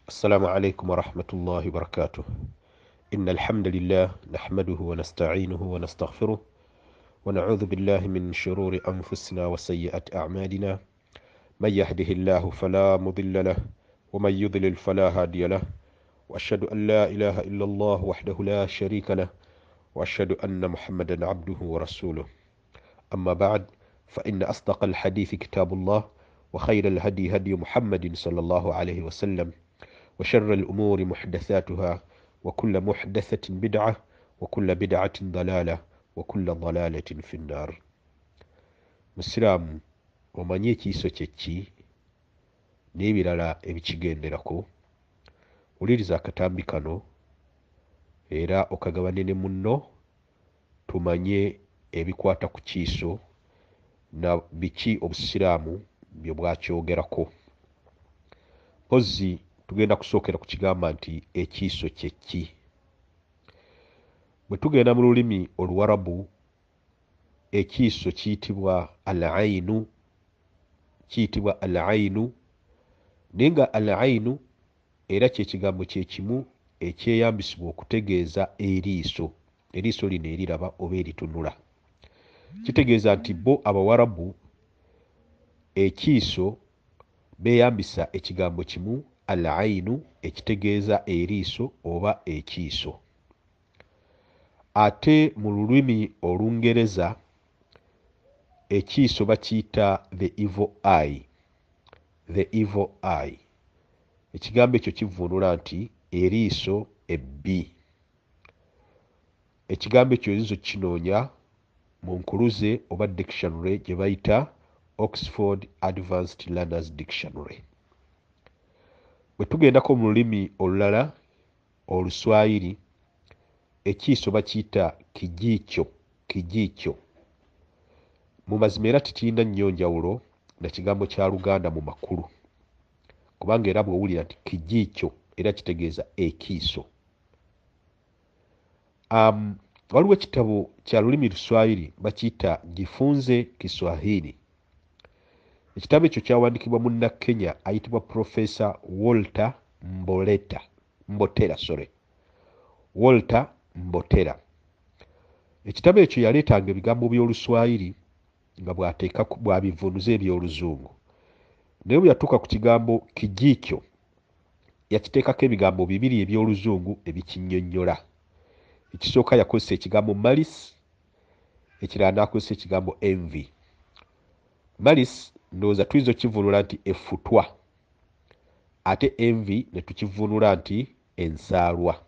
السلام عليكم ورحمة الله وبركاته. إن الحمد لله نحمده ونستعينه ونستغفره ونعوذ بالله من شرور أنفسنا وسيئات أعمالنا. من يهده الله فلا مضل له ومن يضلل فلا هادي له، وأشهد أن لا إله إلا الله وحده لا شريك له، وأشهد أن محمدا عبده ورسوله. أما بعد، فإن أصدق الحديث كتاب الله، وخير الهدي هدي محمد صلى الله عليه وسلم، وشر الأمور محدثاتها، وكل محدثة بدعة، وكل بدعة ضلالة، وكل ضلالة في النار. مسلم omanye ekiiso kye ki n'ebirala ebikigenderako. Wuliriza akatambi kano era okagabane ne munno tumanye ebikwata ku kiiso na biki obusiraamu bye bwakyogerako. Pozzi tugenda kusookera ku kigamba nti ekiiso kye ki. Bwe tugenda mu lulimi Oluwarabu, ekiiso kiyitibwa al-aynu, naye nga al-aynu era kye kigambo kye kimu ekyeyambisibwa okutegeeza eriiso lino eriraba oba eritunula. Kitegeeza nti bo Abawarabu ekiiso beeyambisa ekigambo kimu al-aynu ekitegeeza eriiso oba ekiiso. Ate mu lulimi Olungereza ekiiso bakiyita the evil eye. Ekigambo ekyo kivvuunula nti eriiso ebbi. Ekigambo ekyo oyinza okukinoonya mu nkuluze oba dictionary gye bayita Oxford Advanced Learners Dictionary. Bwe tugendako mu lulimi olulala Oluswayiri, ekiiso bakiyita kijiikyo. Mu mazima era tekirina nnyo njawulo na kigambo kya Luganda mu makulu, kubanga era bw'owulira nti kijiikyo era kitegeeza ekiiso. Waliwo ekitabo kya lulimi Luswayiri bakiyita Jifunze Kiswahili. Ekitabo ekyo kyawandiikibwa Munnakenya ayitibwa Professor Walter Mbotera. Ekitabo ekyo yaleetanga ebigambo by'Oluswayiri nga bw'abivuunuza eby'Oluzungu. Naye bwe yatuuka ku kigambo kijiikyo yakiteekako ebigambo bibiri eby'Oluzungu ebikinnyonnyola. Ekisooka yakozesa ekigambo malice, ekirala n'akozesa ekigambo envy. Malice ndowooza tuyinza okkivuunula nti effutwa, ate envy ne tukivuunula nti ensaalwa.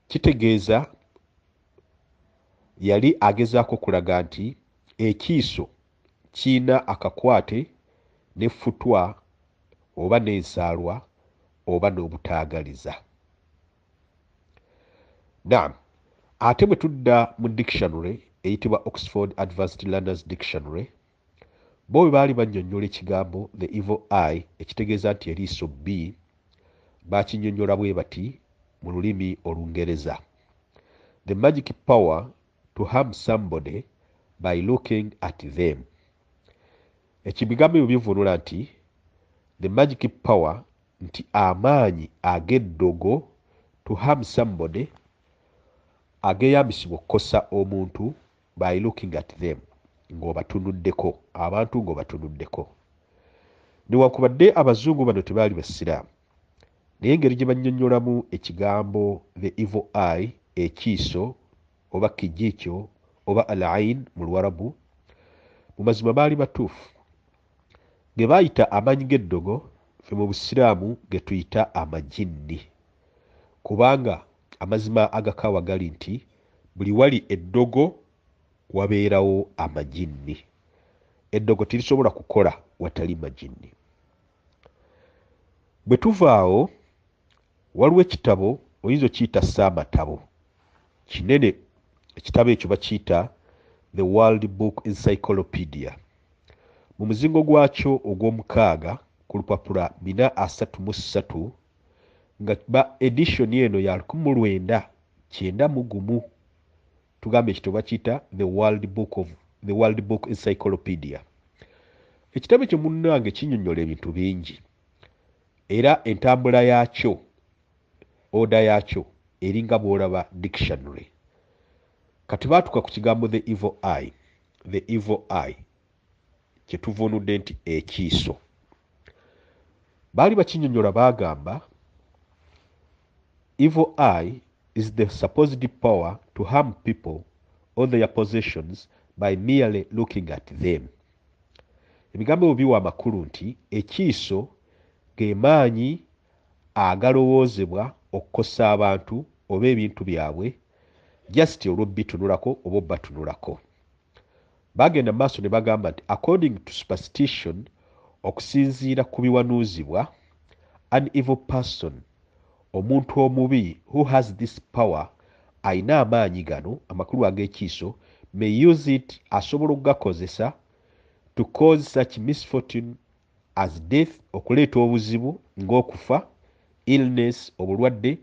Kitegeeza yali agezaako okulaga nti ekiiso kiyina akakwate n'effutwa oba n'ensaalwa oba n'obutaagaliza. Ate bwe tudda mu dictionary eyitibwa Oxford Advanced Learners Dictionary, bo bwe baali bannyonnyola ekigambo the evil eye ekitegeeza nti eriiso bbi, baakinnyonnyola bwe bati mu lulimi Olungereza: the magic power to harm somebody by looking at them. Ekibigambo ebyo bivuunula nti the magic power, nti amaanyi ag'eddogo, to harm somebody ageeyambisibwa okukosa omuntu by looking at them, ng'obatunuddeko, abantu ng'obatunuddeko. Newankubadde Abazungu bano tebaali Basiraamu, naye engeri gye bannyonnyolamu ekigambo the evil eye, ekiiso oba kijiikyo oba al-ayn mu Luwarabu, mu mazima baali batuufu. Ge baayita amaanyi g'eddogo, ffe mu Busiraamu ge tuyita amajinni, kubanga amazima agakaawa gali nti buli wali eddogo wabeerawo amajinni. Eddogo terisobola kukola watali majinni. Bwe tuvaawo, waliwo ekitabo oyinza okiyita Saamatabo kinene. Ekitabo ekyo bakiyita The World Book Encyclopedia. Mu muzingo gwakyo ogw'omukaaga ku lupapula 433, nga edishoni eno ya 1991, tugambe ekitabo bakiyita The World Book Encyclopedia. Ekitabo ekyo munnange kinnyonnyola ebintu bingi. era entambula yaakyo oda yaakyo eringa bw'olaba dictionary. Kati baatuka ku kigambo the evil eye kye tuvunudde nti ekiiso. Baali bakinnyonnyola baagamba evil eye is the supposed power to harm people or their possessions by merely looking at them. Ebigambo ebyo biwa amakulu nti ekiiso ge maanyi agalowoozebwa okukosa abantu oba ebintu byabwe just olw'obitunulako oba obbatunulako. Bagenda mu maaso ne bagamba nti according to superstition, okusinziira ku biwanuuzibwa, an evil person, omuntu omubi who has this power, ayina amaanyi gano amakulu ag'ekiiso, may use it, asobola okugakozesa to cause such misfortune as death, okuleeta obuzibu ng'okufa, illness, obulwadde,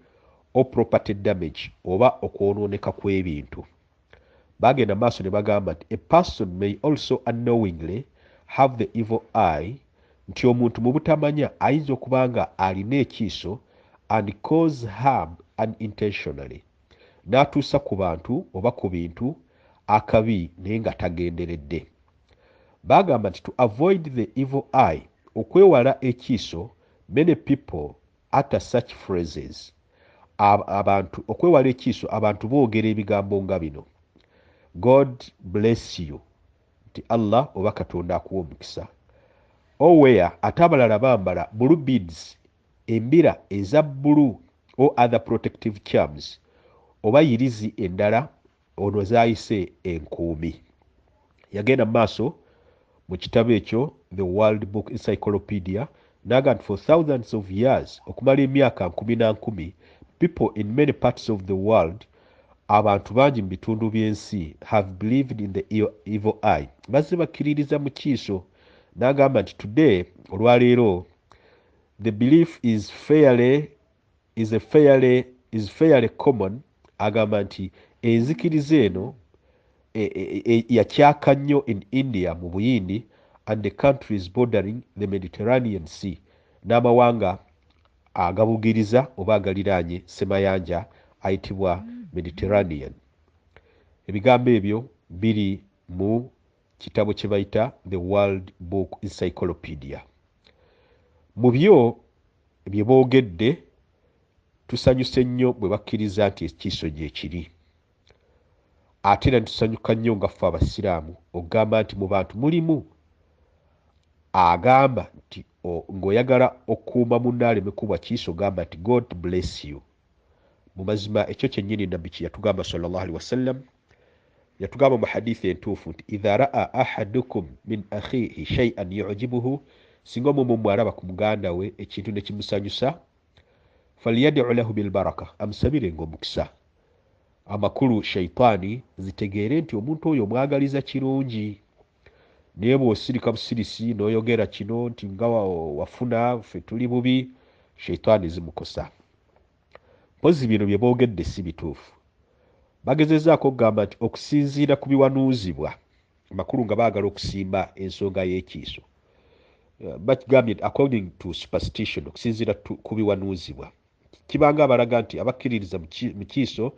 or property damage, oba okwonooneka kw'ebintu. Bagenda maaso ne bagamba nti a person may also unknowingly have the evil eye, nti omuntu mu butamanya ayinza okuba nga alina ekiiso and cause harm unintentionally, n'atuusa ku bantu oba ku bintu akabi naye nga tagenderedde. Bagamba nti to avoid the evil eye, okwewala ekiiso, many people utter such phrases. Abantu okwewala ekiiso abantu boogera ebigambo nga bino: God bless you, nti Allah oba Katonda akuwa omukisa. Or where ate abalala bambala blue beads, embira eza bbulu, or other protective charms, oba yirizi endala ono zaayise enkuumi. Yagenda mu maaso mu kitabo ekyo The World Book Encyclopedia n'agamba nti for thousands of years, okumala emyaka nkumi na nkumi, people in many parts of the world, abantu bangi mu bitundu by'ensi, have believed in the evil eye, bazze bakkiririza mu kiiso. N'agamba nti today, olwaleero, the belief is fairly common. Agamba nti enzikiriza eno yakyaka nnyo in India mu Buyindi and the countries bordering the Mediterranean Sea, n'amawanga agabugiriza oba agaliraanye Semayanja ayitibwa Mediterranean. Ebigambo ebyo biri mu kitabo kye bayita The World Book Encyclopedia. Mu byo bye boogedde, tusanyuse nnyo bwe bakkiriza nti ekiiso gye kiri. Ate era tusanyuka nnyo nga ffe Abasiraamu okugamba nti mu bantu mulimu agamba nti ng'oyagala okukuuma munno aleme kubwa kiiso, gamba nti God bless you. Mu mazima ekyo kyennyini Nabbi kye yatugamba sallallahu alaihi wasallam. Yatugamba mu hadithi entuufu nti idha raa ahadukum min akhihi shay'an yu'jibuhu, singa omu alaba ku muganda we ekintu ne kimusanyusa, falyad'u lahu bilbaraka, amusabirenga omukisa. Amakulu shaitaani zitegeere nti omuntu oyo omwagaliza kirungi, naye bw'osirika busirisi n'oyogera kino nti nga wafuna ffe tuli bubi, shaitaani zimukosa. Mpozi bino bye boogedde si bituufu. Bagezezaako okugamba nti okusinziira ku biwanuuzibwa, amakulu nga baagala okusimba ensonga y'ekiiso, bakigambye according to superstition, okusinziira ku biwanuuzibwa, kibanga abalaga nti abakkiririza mu kiiso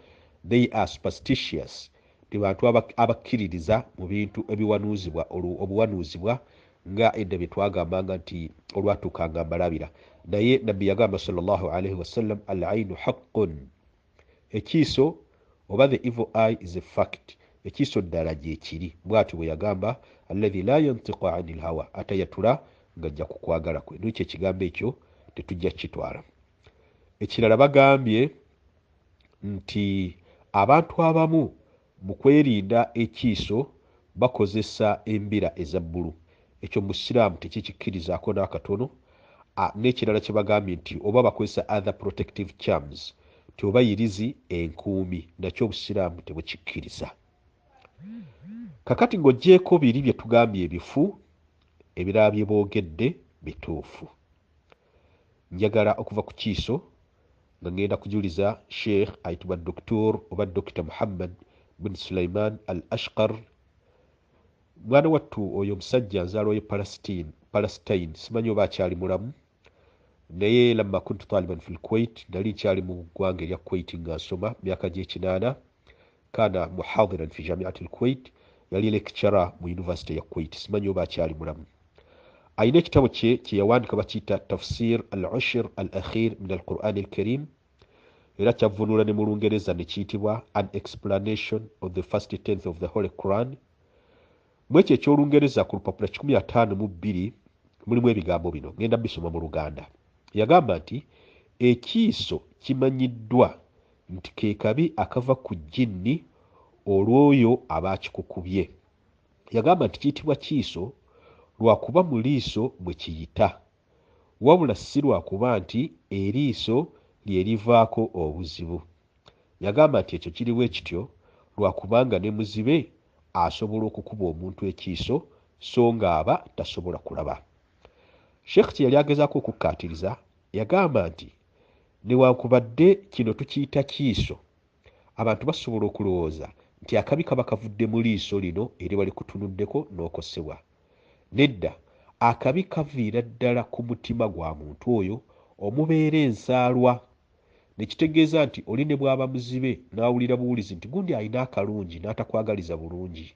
they are superstitious, ti bantu abakkiririza mu bintu ebiwanuuzibwa obuwanuuzibwa nga edda bye twagambanga nti olwatuukanga mbalabira. Naye Nabbi yagamba sallallahu alaihi wasallam al-ainu haqqun, ekiiso oba the evil eye is a fact, ekiiso ddala gye kiri. Bw'atyo bwe yagamba alladhi la yantiqu anil hawa, atayatula ng'ajja ku kwagala kwe. N'ekyo ekigambo ekyo tetujja kitwala. Ekirala bagambye nti abantu abamu mu kwerinda ekiiso bakozesa embira eza bbulu. Ekyo mu Busiraamu tekikikkirizaako n'akatono. N'ekirala kye bagambye nti oba bakozesa other protective charms, ti oba yirizi enkuumi, nakyo Obusiraamu tebukikkiriza. Kakati ng'oggyeko biri bye tugambye ebifu, ebirala bye boogedde bituufu. Njagala okuva ku kiiso nga ngenda kujuliza Sheikh ayitibwa Dr. oba Dr. Muhammad bin Sulaiman al-Ashqar. Mwana wattu oyo omusajja nzaalwa ye Palestine, simanyi oba akyali mulamu. naye lamma kuntu taliban fi lkuwait nali nkyali mu ggwanga erya kuwait nga nsoma myaka gy'ekinaana kana muhadiran fi jamiati lkuwait yali lecturer mu university ya kuwait simanyi oba akyali mulamu ayina ekitabo kye kyeyawandika bakiyita tafsir al ushir al akhir min al quran al karim era kyavunula ne mu lungereza ne kiyitibwa an explanation of the first tenth of the holy quran mu ekyo ekyolungereza ku lupapula 152 mulimu ebigambo bino ngenda bisoma mu luganda yagamba nti ekiiso kimanyiddwa nti ke kabi akava ku jjinni olw'oyo abaakikukubye yagamba nti kiyitibwa kiiso lwakuba mu liiso mwe kiyita wabula si lwakuba nti eriiso lye livaako obuzibu yagamba nti ekyo kiriwo ekityo lwakubanga ne muzibe asobola okukuba omuntu ekiiso so ng'aba tasobola kulaba sheekh kye yali agezaako okukkaatiriza yagamba nti newankubadde kino tukiyita kiiso abantu basobola okulowooza nti akabi kaba kavudde mu liiso lino eri bali kutunuddeko n'okosebwa nedda akabi kaviira ddala ku mutima gwa muntu oyo omubeera ensaalwa nekitegeeza nti oli ne bw'aba muzibe n'awulira buwulizi nti gundi alina akalungi n'atakwagaliza bulungi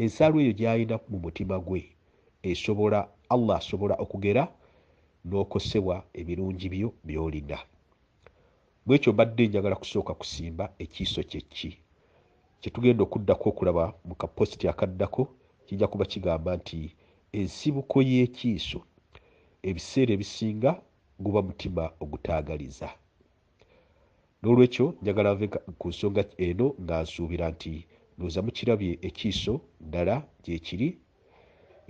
ensaalwa eyo gy'alina mu mutima gwe esobola allah asobola okugera n'okosebwa ebirungi byo by'olina bwekyo mbadde njagala kusooka kusimba ekiiso kyeki kyetugenda okuddako okulaba mu kapositi akaddako kijja kuba kigamba nti ensibuko y'ekiiso ebiseera ebisinga guba mutima ogutaagaliza n'olwekyo njagala nve ku nsonga eno nga nsuubira nti ndowooza mukirabye ekiiso ddala gyekiri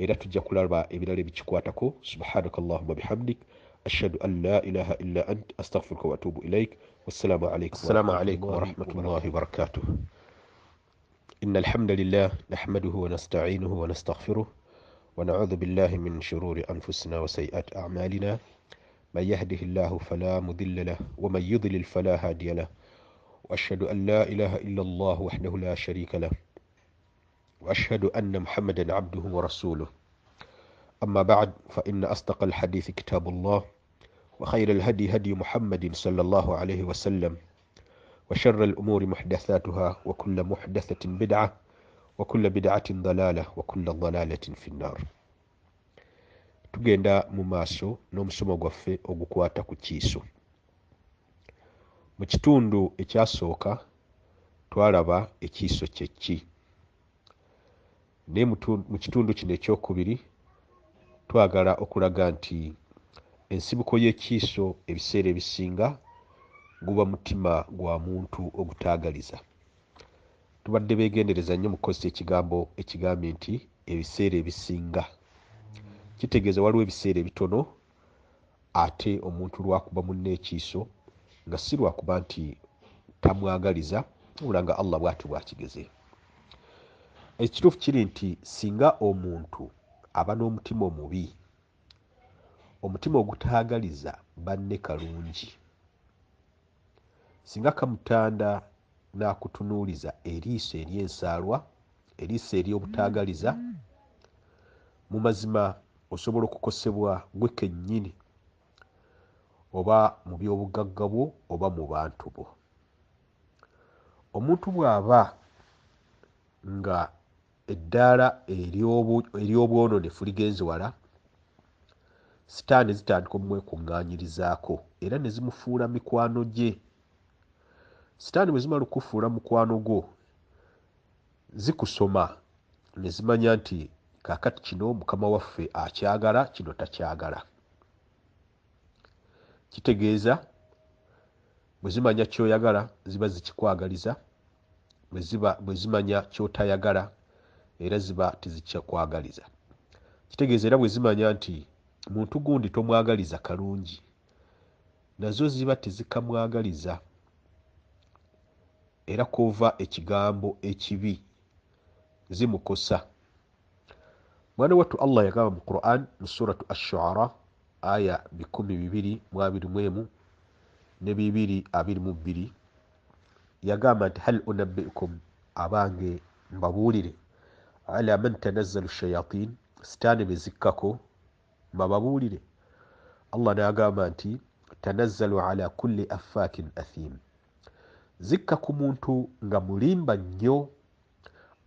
era tujja kulaba ebirala ebikikwatako subhanaka allahumma bihamdik ashhadu an la ilaha illa ant astaghfiruka wa atubu ilaik wassalamu alaykum wa rahmatullahi wa barakatuh إن الحمد لله نحمده ونستعينه ونستغفره ونعوذ بالله من شرور أنفسنا وسيئات أعمالنا من يهده الله فلا مضل له ومن يضلل فلا هادي له وأشهد أن لا إله إلا الله وحده لا شريك له وأشهد أن محمدا عبده ورسوله أما بعد فإن أصدق الحديث كتاب الله وخير الهدي هدي محمد صلى الله عليه وسلم وشر الأمور محدثاتها وكل محدثة بدعة وكل بدعة ضلالة وكل ضلالة في النار tugenda mu maaso n'omusomo gwaffe ogukwata ku kiiso mu kitundu ekyasooka twalaba ekiiso kyeki naye mu kitundu kino ekyokubiri twagala okulaga nti ensibuko y'ekiiso ebiseera ebisinga guba mutima gwa muntu ogutaagaliza tubadde beegendereza nnyo mu kukozesa ekigambo ekigambye nti ebiseera ebisinga kitegeeza waliwo ebiseera ebitono ate omuntu lwakuba munne ekiiso nga si lwakuba nti tamwagaliza wabula nga allah bw'ati bw'akigeze ekituufu kiri nti singa omuntu aba n'omutima omubi omutima ogutaagaliza banne kalungi singa kamutanda n'akutunuuliza eriiso ery'ensaalwa eriiso ery'obutaagaliza mu mazima osobola okukosebwa gwe kennyini oba mu by'obugagga bwo oba mu bantu bo omuntu bw'aba nga eddaala ery'obwononefu ligenze wala sitaani zitandika omwekuŋŋaanyirizaako era ne zimufuula mikwano gye sitaani bwe zimala okufuula mukwano gwo zikusoma ne zimanya nti kaakati kino mukama waffe akyagala kino takyagala kitegeeza bwe zimanya ky'oyagala ziba zikikwagaliza bwe zimanya ky'otayagala era ziba tezikyakwagaliza kitegeeza era bwe zimanya nti muntu gundi tomwagaliza kalungi nazo ziba tezikamwagaliza era kova ekigambo ekibi zimukosa mwana wattu allah yagamba mu quran mu suratu ash-shu'ara aya 221 ne 222 yagamba nti hal unabbiukum abange mbabuulire ala man tanazzalu shayatin sitaani bezikkako mbababuulire Allah n'agamba nti tanazzalu ala kulli affaakin athim, zikka ku muntu nga mulimba nnyo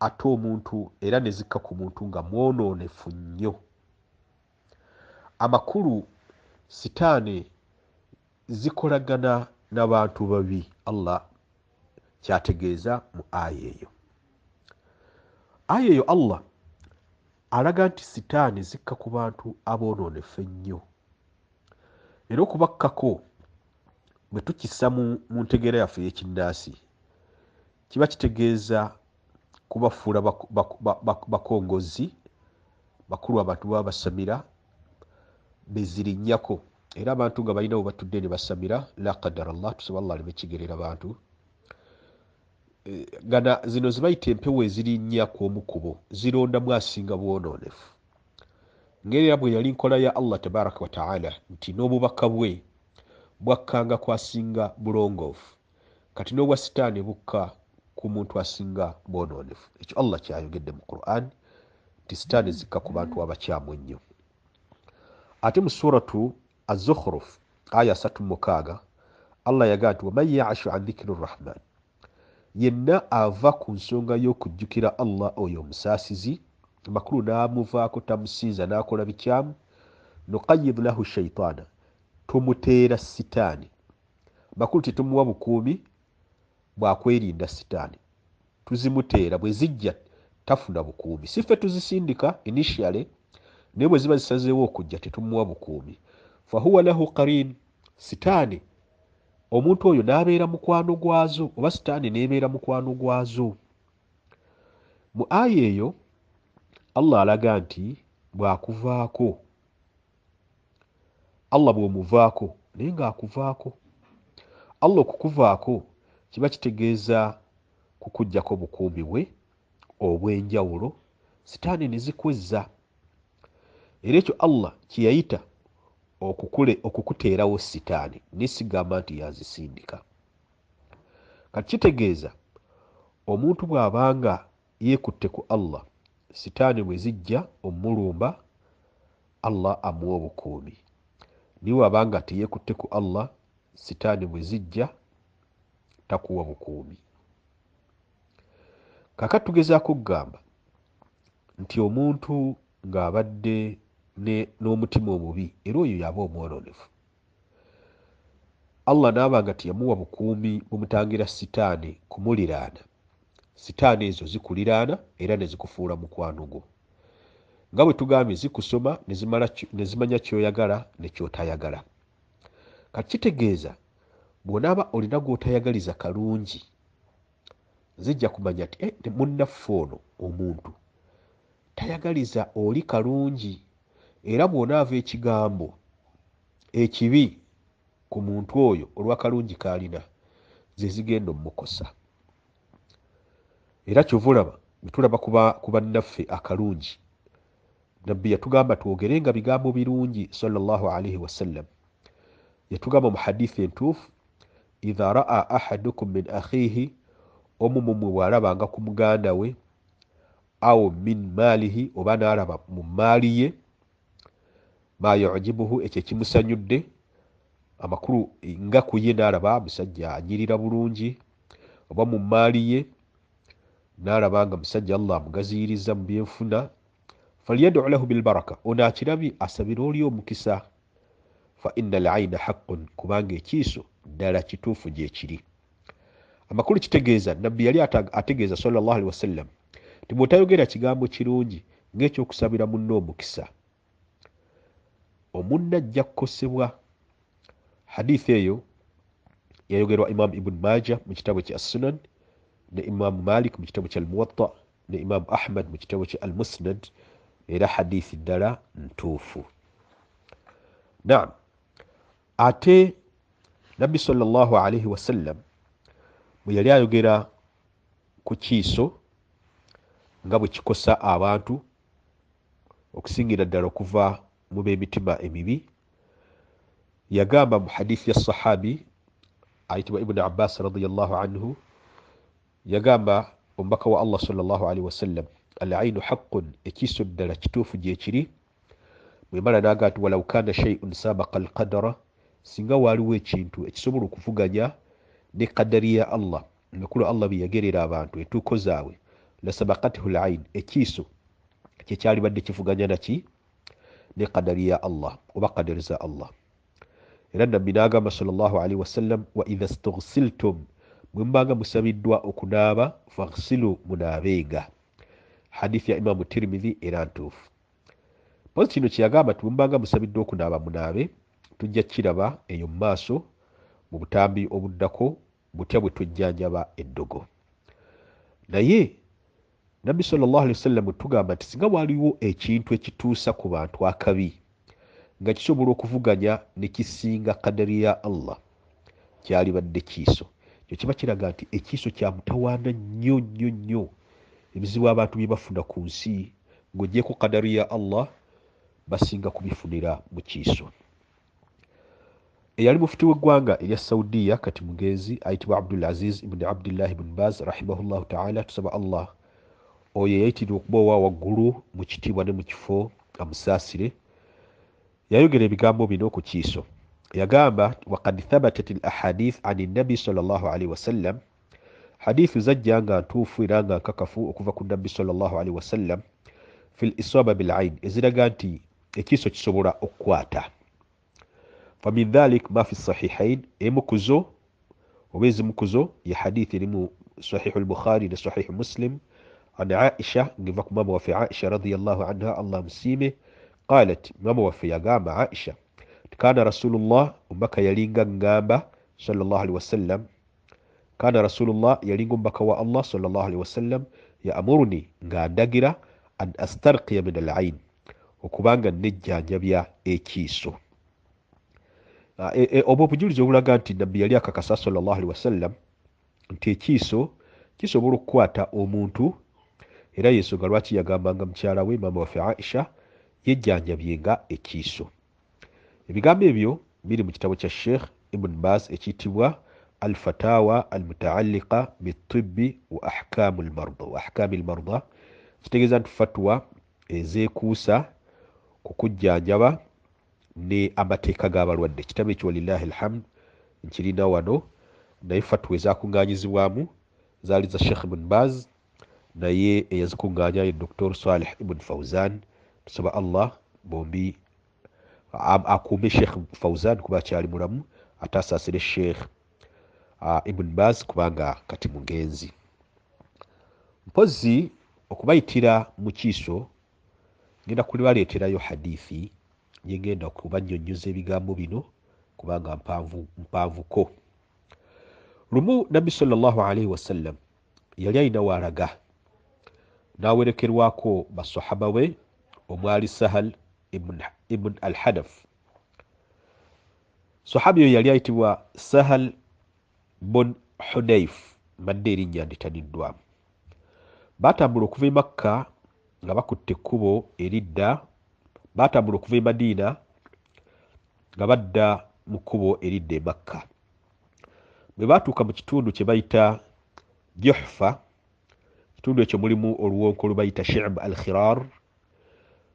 ate omuntu era ne zikka ku muntu nga mwonoonefu nnyo. Amakulu sitaani zikolagana n'abantu babi, Allah kyategeeza mu aya eyo. Aya eyo Allah alaga nti sitaani zikka ku bantu aboonoonefu ennyo, era okubakkako bwe tukissa mu ntegeera yaffe y'ekinnansi kiba kitegeeza kubafuula bakongozi, bakulu abantu baba basamira bezirinnyako, era abantu nga balina we batudde ne basamira la qadara Allah, tusaba Allah aleme kigerera bantu. Gana zino zibayita empewo ezirinnya kw'omu kubo, zirondamu asinga bwonoonefu. Ng'era bwe yali nkola ya Allah tabaraka wa ta'ala nti n'obubaka bwe bwakkanga kwasinga bulongoofu, kati n'obwa sitaani bukka ku muntu asinga bwonoonefu. Ekyo Allah kyayogedde mu Qur'an nti sitaani zikka ku bantu abakyamu ennyo. Ate mu suratu Az-Zukhruf aya 36 Allah yagaa nti waman ya'ashu an dhikri rrahman, yenna ava ku nsonga y'okujjukira Allah oyo omusaasizi, amakulu n'amuvaako tamusinza n'akola bikyamu, nuqayyid lahu shaitaana, tumuteera sitaani. Amakulu tetumuwa bukuumi bwakwerinda sitaani, tuzimuteera, bwe zijja tafuna bukuumi. Si ffe tuzisindika initially, naye bwe ziba zisazeewo okujja tetumuwa bukuumi. Fahuwa lahu qarin, sitaani omuntu oyo n'abeera mukwano gwazo, oba sitaani n'ebeera mukwano gwazo. Mu aya eyo Allah alaga nti bw'akuvaako, Allah bw'omuvaako naye ng'akuvaako. Allah okukuvaako kiba kitegeeza kukuggyako bukuumi bwe obw'enjawulo, sitaani ne zikwezza. Era ekyo Allah kye yayita okukuteerawo sitaani, nesigamba nti yazisindika. Kati kitegeeza omuntu bw'abanga yeekutte ku Allah, sitaani bwe zijja omulumba, Allah amuwa obukuumi. Niwe abanga teyeekutte ku Allah, sitaani bwe zijja takuwa bukuumi. Kaakati tugezaako okugamba nti omuntu ng'abadde n'omutima omubi, era oyo yaba omwononefu, Allah n'abanga teyamuwa bukuumi bumutangira sitaani kumuliraana, sitaani ezo zikuliraana era ne zikufuula mukwano gwo. Nga bwe tugambye zikusoma ne zimanya ky'oyagala ne ky'otayagala. Kati kitegeeza bw'onaaba olina gw'otayagaliza kalungi, zijja kumanya nti munnaffe ono omuntu tayagaliza oli kalungi, era bw'onaava ekigambo ekibi ku muntu oyo olw'akalungi k'alina, ze zigenda omukosa. Era kyova olaba bwe tulaba ku bannaffe akalungi, nabbi yatugamba twogerenga bigambo birungi sallallahu alaihi wasallam. Yatugamba mu hadithi entuufu, idha raa ahadukum min akhihi, omu mumwe bw'alabanga ku muganda we, aw min maalihi, oba n'alaba mu maali ye, ma yujibuhu, ekyo kimusanyudde, amakulu nga ku ye n'alaba musajja anyirira bulungi, oba mu maali ye n'alaba nga musajja Allah amugaziyiriza mu byenfuna, falyad'u lahu bilbaraka, ono akirabye asabire oli omukisa. Fa inna al-ayna haqqun, kubanga ekiiso ddala kituufu gye kiri. Amakulu kitegeeza, nabbi yali ategeeza sallallahu alaihi wasallam nti bw'otayogera kigambo kirungi ng'ekyokusabira munno omukisa, omunno ajja kukosebwa. Hadithi eyo yayogerwa Imam Ibn Majah mu kitabo kya As-Sunan, ne Imam Malik mu kitabo kya Al-Muwatta, ne Imam Ahmad mu kitabo kya Al-Musnad, era hadithi ddala ntuufu. Naam, ate nabbi sallallahu alaihi wasallam bwe yali ayogera ku kiiso nga bwe kikosa abantu okusingira ddala okuva mu b'emitima emibi, yagamba mu hadithi ya sahabi ayitibwa Ibn Abbas radiyallahu anhu, yagamba omubaka wa Allah sallallahu alaihi wasallam, al-aynu haqqun, ekiiso ddala kituufu gye kiri, mwemala naga nti walau kana shay'un sabaqa alqadara, singa waliwo ekintu ekisobola okuvuganya ne qadari ya Allah nekulu Allah biyagerera abantu etuuko zaabwe, la sabaqathu al-ayn, ekiiso kyekyali badde kivuganya naki ne qadari ya Allah oba qadari za Allah. Era nabbi n'agamba sallallahu alaihi wasallam, wa idha istaghsiltum, mwembanga musabiddwa okunaaba, faghsilu, munaabenga. Hadithi ya Imamu Tirmidhi era ntuufu. Pozi kino kyeyagamba nti mwembanga musabiddwa okunaaba munaabe, tujja kiraba eyo mu maaso mu butambi obuddako butya bwe tujjanjaba eddogo. Naye nabbi sallallahu alaihi wasallam tugamba nti singa waliwo ekintu ekituusa ku bantu akabi nga kisobola okuvuganya ne kisinga qadari ya Allah, kyali badde kiiso. Kyo kiba kiraga nti ekiiso kya mutawaana nnyo nnyo nnyo. Ebizibu abantu bye bafuna ku nsi ng'ogyeko qadari ya Allah basinga kubifunira mu kiiso. Eyali mufti w'eggwanga erya Saudiya kati mugenzi ayitibwa Abdul Aziz ibn Abdullah ibn Baz rahimahullahu ta'ala, tusaba Allah oyo yayitibwa okuba owa waggulu mu kitiibwa ne mu kifo amusaasire, yayogera ebigambo bino ku kiiso. Yagamba waqad thabatat al-ahadith an an-nabi sallallahu alaihi wasallam, hadithu zajja nga ntuufu era nga nkakafu okuva ku nabbi sallallahu alaihi wasallam, fil isaba bil ayn, eziraga nti ekiiso kisobola okukwata. Famin dhalik ma fi sahihain, emukuzo oba ezimukuzo ya hadithi erimu sahihu al-Bukhari ne sahihu Muslim an Aisha, ngiva ku mama waffe Aisha radiyallahu anha, Allah musiime, qalat, mama waffe yagamba Aisha, kana Rasulullah, umbaka yalinga ngamba sallallahu alaihi wasallam, kana Rasulullah yalinga umbaka wa Allah sallallahu alaihi wasallam, ya amuruni nga ndagira an astarqiya min al-ayn, okubanga nejjanjabya ekiiso. Obwo obujulizi obulaga nti nabbi yali akakasa sallallahu alaihi wasallam nti ekiiso kisobola okukwata omuntu, era yesoga lwaki yagambanga mukyala we mama waffe Aisha yejjanjabyenga ekiiso. Ebigambo ebyo biri mu kitabo kya Sheikh Ibn Baz ekiyitibwa Al-Fatawa Al-Mutaalliqa Bit-Tibbi wa Ahkamu al-Marda, kitegeeza nti fatwa ezeekuusa ku kujjanjaba ne amateeka g'abalwadde. Kitabo ekyo walillahi alhamd nkirina wano, naye fatwa ezakunganyizibwamu zaali za Sheikh Ibn Baz, naye eyazikunganya ye Dr. Salih Ibn Fawzan. Tusaba Allah bombi akuume Sheikh Fawzan kuba kyali mulamu, atasaasire Sheikh Ibn Baz kubanga kati mugenzi. Mpozi okubayitira mu kiiso ngenda kulibaleeterayo hadithi yengenda okubannyonnyoza ebigambo bino kubanga mpanvuko. Lumu nabbi sallallahu alaihi wasallam yali alina waalaga, n'awerekerwako basahaba be omwali Sahal ibn al-Hadaf. Sahabi oyo yali ayitibwa Sahal bun Hunayf, madde erinnya nditaniddwamu. Baatambula okuva e Makka nga bakutte ekkubo eridda, baatambula okuva e Madiina nga badda mu kkubo eridda e Makka. Bwe baatuuka mu kitundu kye bayita Juhfa, kitundu ekyo mulimu oluwonko olubayita Shi'b al-Khirar,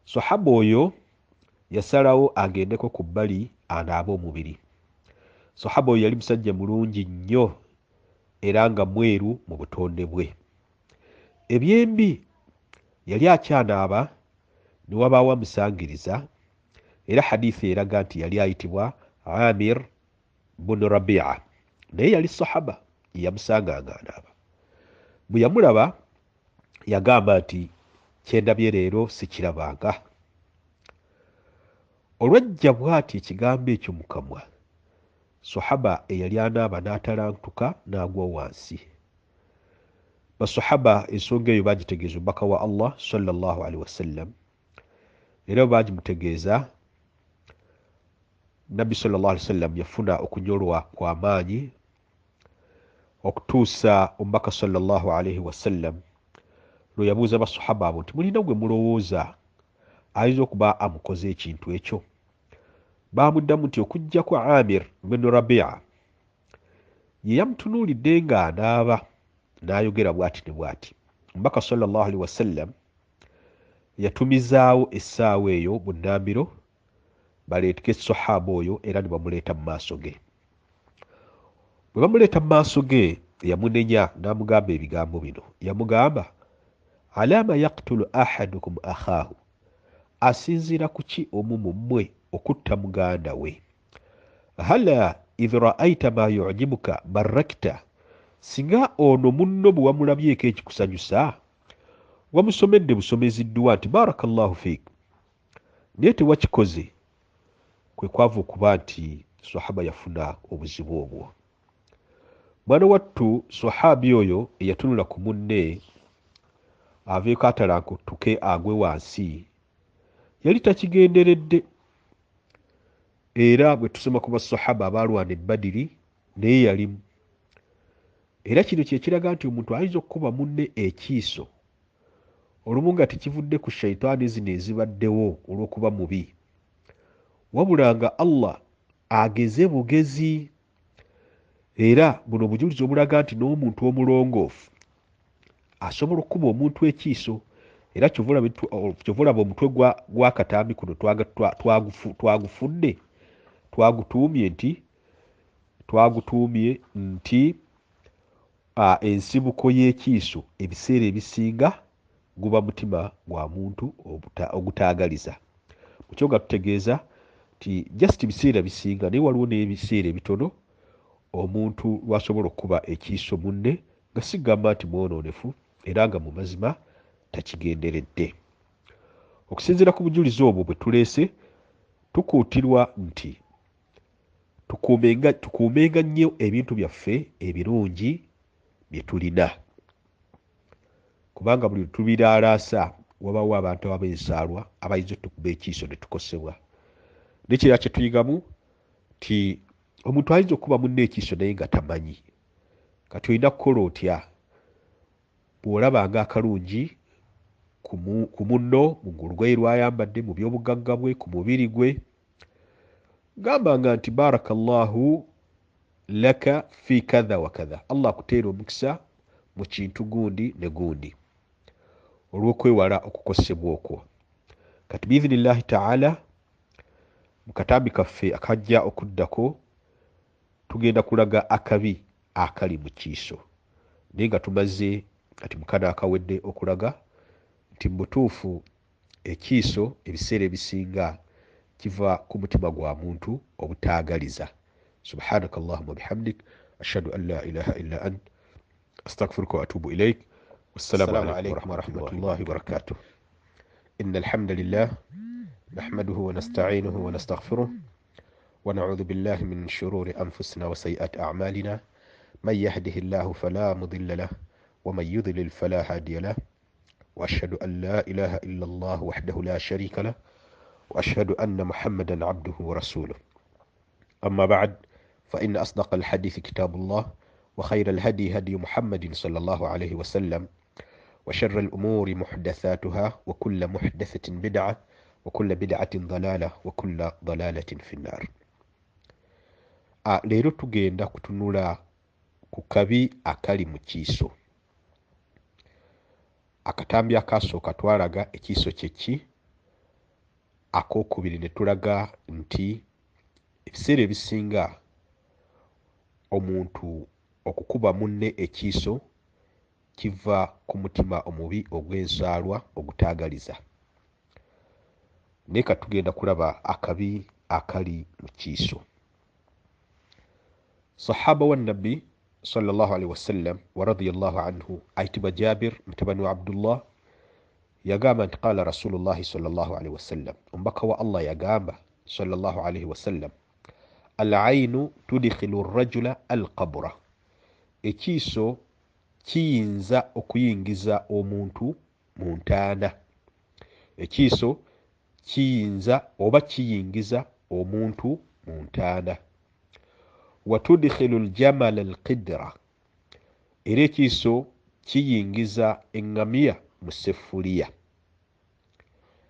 sahaba oyo yasalawo agendeko ku bbali anaabe omubiri. Sahaba oyo yali musajja mulungi nnyo era nga mweru mu butonde bwe. Ebyembi yali akyanaaba ne wabaawo amusangiriza, era hadithi eraga nti yali ayitibwa Amir bun Rabi'a, naye yali sahaba yamusanganga anaaba. Bwe yamulaba yagamba nti kyendabye leero sikirabanga. Olwajja bw'ati ekigambo ekyo mu kamwa, sahaba eyali anaaba n'atalantuka n'agwa wansi. Basahaba ensonga eyo bagitegeeza omubaka wa Allah sallallahu alaihi wasallam, era bagimutegeeza nabbi sallallahu alaihi wasallam yafuna okunyolwa kw'amaanyi okutuusa omubaka sallallahu alaihi wasallam lwe yabuuza basahaba abo nti mulina gwe mulowooza ayinza okuba amukoze ekintu ekyo. Baamuddamu nti okuggyako Amir bin Rabi'a ye yamutunuulidde ng'anaaba n'ayogera bw'ati ne bw'ati. Omubaka sallallahu alaihi wasallam yatumizaawo essaawa eyo bunnambiro baleeteke sahaba oyo era ne bamuleeta mu maaso ge. Bwe bamuleeta mu maaso ge yamunenya n'amugamba ebigambo bino. Yamugamba, alama yaktulu ahadukum akhaahu, asinziira ku ki omu mu mmwe okutta muganda we? Hala idh ra'aita ma yu'jibuka barakta, singa ono munno bwe wamulabyeko ekikusanyusa wamusomedde busomezi dduwa nti barakallahu fiik, naye tewakikoze. Kwe kwava okuba nti sahaba yafuna obuzibu obwo. Mwana wattu sahabi oyo eyatunula ku munne aveeko atalankutuke agwe wansi yali takigenderedde. Era bwe tusoma ku basahaba abalwana e Badiri naye yalimu. Era kino kye kiraga nti omuntu ayinza okukuba munne ekiiso olumu nga tekivudde ku shaitaani zino ezibaddewo olw'okuba mubi, wabula nga Allah ageze bugezi. Era buno obujulizi obulaga nti n'omuntu omulongoofu asobola okukuba omuntu ekiiso. Era kyovulaba omutwe gw'akatambi kuno twagufudde, twagutuumye nti ensibuko y'ekiiso ebiseera ebisinga guba mutima gwa muntu ogutaagaliza. Mukyo nga tutegeeza nti just biseera bisinga, naye waliwo n'ebiseera ebitono omuntu lwasobola okukuba ekiiso munne nga sigamba nti mwonoonefu era nga mu mazima takigenderedde. Okusinziira ku bujulizi obwo bwe tuleese, tukuutirwa nti tukuumenga nnyo ebintu byaffe ebirungi bye tulina, kubanga buli tubiraalaasa wabawo abantu ab'ensaalwa abayinza otukuba ekiiso ne tukosebwa. Nekirala kye tuyigamu nti omuntu ayinza okuba munne ekiiso naye nga tamanyi. Kati olina kukola otya? Bw'olabanga akalungi ku munno, mu lugoye lwayambadde, mu byobugagga bwe, ku mubiri gwe, gambanga nti barakallahu laka fi kadha wa kadha, Allah akuteera omukisa mu kintu gundi ne gundi, olw'okwewala okukosebwa okwo. Kati biidhnillahi ta'ala mu katambi kaffe akajja okuddako tugenda kulaga akabi akali mu kiiso, naye nga tumaze kati mukana akawedde okulaga nti mu butuufu ekiiso ebiseera ebisinga kiva ku mutima gwa muntu obutaagaliza. Subhanaka Allahumma bihamdik, ashhadu an la ilaha illa ant, astaghfiruka wa atubu ilayk. Wassalamu alaykum wa rahmatullahi wa barakatuh. Inna alhamdulillah nahmaduhu wa nasta'inuhu wa nastaghfiruh wa na'udhu billahi min shururi anfusina wa sayyiati a'malina. Man yahdihillahu fala mudilla lahu wa man yudlil fala hadiya lahu. وأشهد أن لا إله إلا الله وحده لا شريك له وأشهد أن محمدا عبده ورسوله. أما بعد، فإن أصدق الحديث كتاب الله، وخير الهدي هدي محمد صلى الله عليه وسلم، وشر الأمور محدثاتها، وكل محدثة بدعة، وكل بدعة ضلالة، وكل ضلالة في النار. Leero tugenda kutunula ku kabi akali mu kiiso. Akatambi akasooka twalaga ekiiso kyeki, akookubiri ne tulaga nti ebiseera ebisinga omuntu okukuba munne ekiiso kiva ku mutima omubi ogw'ensaalwa ogutaagaliza. Naye katugenda kulaba akabi akali mu kiiso. Sahaba wa nabbi sallallahu alaihi wasallam wa radiyallahu anhu ayitibwa Jabir mutabani wa Abdullah yagamba nti qala Rasulullahi sallallahu alaihi wasallam, omubaka wa Allah yagamba sallallahu alaihi wasallam, al-aynu tudkhilu ar-rajula al-qabra, ekiiso kiyinza okuyingiza omuntu mu ntaana. Ekiiso kiyinza oba kiyingiza omuntu mu ntaana. Wa tudkhilu al-jamala al-qidra, era ekiiso kiyingiza eŋŋamiya mu seffuliya.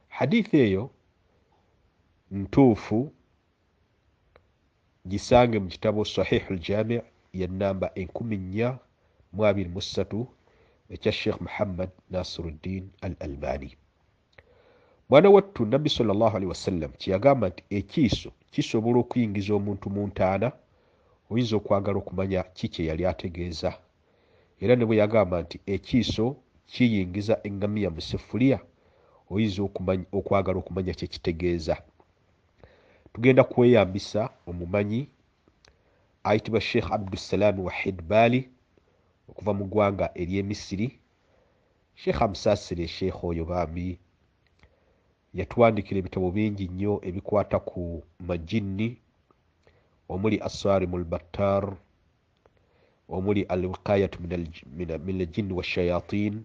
Hadithi eyo ntuufu gisange mu kitabo Sahih al-Jami' ya namba 1423 ekya Sheikh Muhammad Nasiruddin al-Albani. mwana wattu nabbi sallallahu alaihi wasallam kyeyagamba nti ekiiso kisobola okuyingiza omuntu mu ntaana. Oyinza okwagala okumanya ki kye yali ategeeza. Era ne bwe yagamba nti ekiiso kiyingiza eŋŋamiya mu sefuliya, oyinza okwagala okumanya kye kitegeeza. Tugenda kweyambisa omumanyi ayitibwa Sheikh Abdussalam Wahid Bali okuva mu ggwanga ery'Emisiri. Sheikh amusaasire Sheikh oyo bambi yatuwandikira ebitabo bingi nnyo ebikwata ku majinni, omuli Assarimul Battar, omuli Al-Wiqayatu min al-Jinni wash-Shayatin.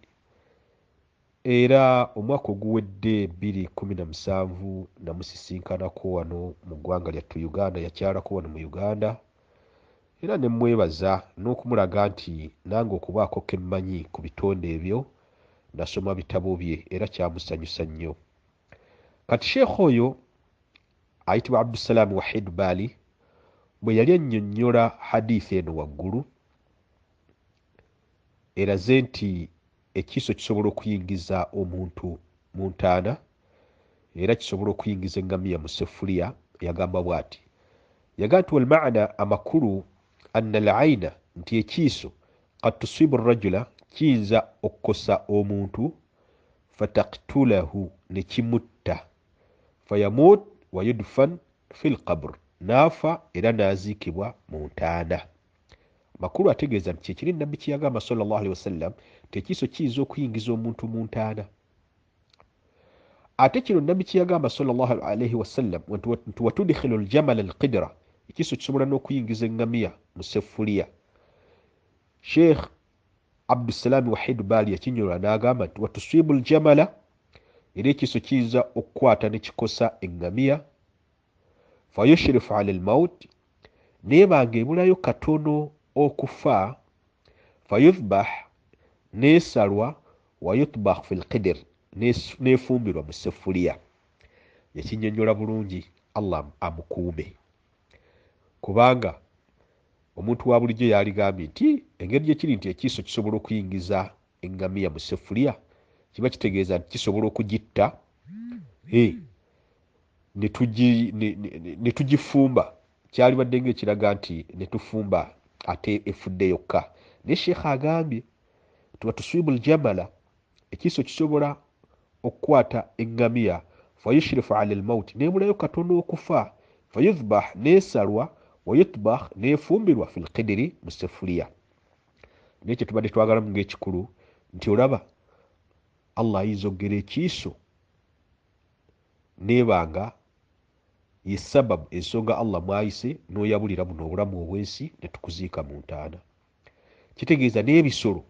Era omwaka oguwedde 2017 namusisinkanako wano mu ggwanga lyattu Uganda, yakyalako wano mu Uganda. Era ne mwebaza n'okumulaga nti nange okubaako ke mmanyi ku bitonde ebyo, nasoma bitabo bye era kyamusanyusa nnyo. Kati Sheikh oyo ayitibwa Abdussalam Wahid Bali bwe yali annyonnyola hadithi eno waggulu, eraze nti ekiiso kisobola okuyingiza omuntu mu ntaana era kisobola okuyingiza eŋŋamiya mu sefuliya. Yagamba bw'ati, yagamba nti walmaana amakulu anna al-ayna, nti ekiiso qad tusibu rajula, kiyinza okukosa omuntu, fataqtulahu, ne kimutta, fayamut wa yudfan fi lqabr, naafa era n'aziikibwa mu ntaana. Makulu ategeeza nti kyekiri nabbi kye yagamba sallallahu alaihi wasallam nti ekiiso kiyinza okuyingiza omuntu mu ntaana. Ate kino nabbi kye yagamba sallallahu alaihi wasallam nti watudkhilu aljamala alqidra, ekiiso kisobola n'okuyingiza eŋŋamiya mu sefuliya. Sheikh Abdussalam Wahid Bali yakinyolwa n'agamba nti watusibu aljamala, era ekiiso kiyinza okukwata ne kikosa eŋŋamiya. Fayushrifu ala almaut, neebanga ebulayo katono okufa. Fayuthbah, neesalwa. Wayutbah fi lqidr, neefumbirwa mu sefuliya. Yakinyonnyola bulungi, Allah amukuume, kubanga omuntu wa bulijjo yaligambye nti engeri gye kiri nti ekiiso kisobola okuyingiza eŋŋamiya mu sefuliya, kiba kitegeeza nti kisobola okugitta ne tugifumba. Kyalibadde ng'ekiraga nti ne tufumba ate efudde yokka. Ne Sheikh agambye nti watusibu aljamala, ekiiso kisobola okukwata eŋŋamiya. Fayushrifu ala almaut, nebulayo katono okufa. Fayuthbah, neesalwa. Wayutbah, neefumbirwa fi lqidiri, mu sefuliya. Nekyo tubadde twagalamu ng'ekikulu nti olaba Allah ayinza okugera ekiiso neebanga ye sababu, ensonga Allah mwayise n'oyabulira buno obulamu obwensi ne tukuziika mu ntaana. Kitegeeza n'ebisolo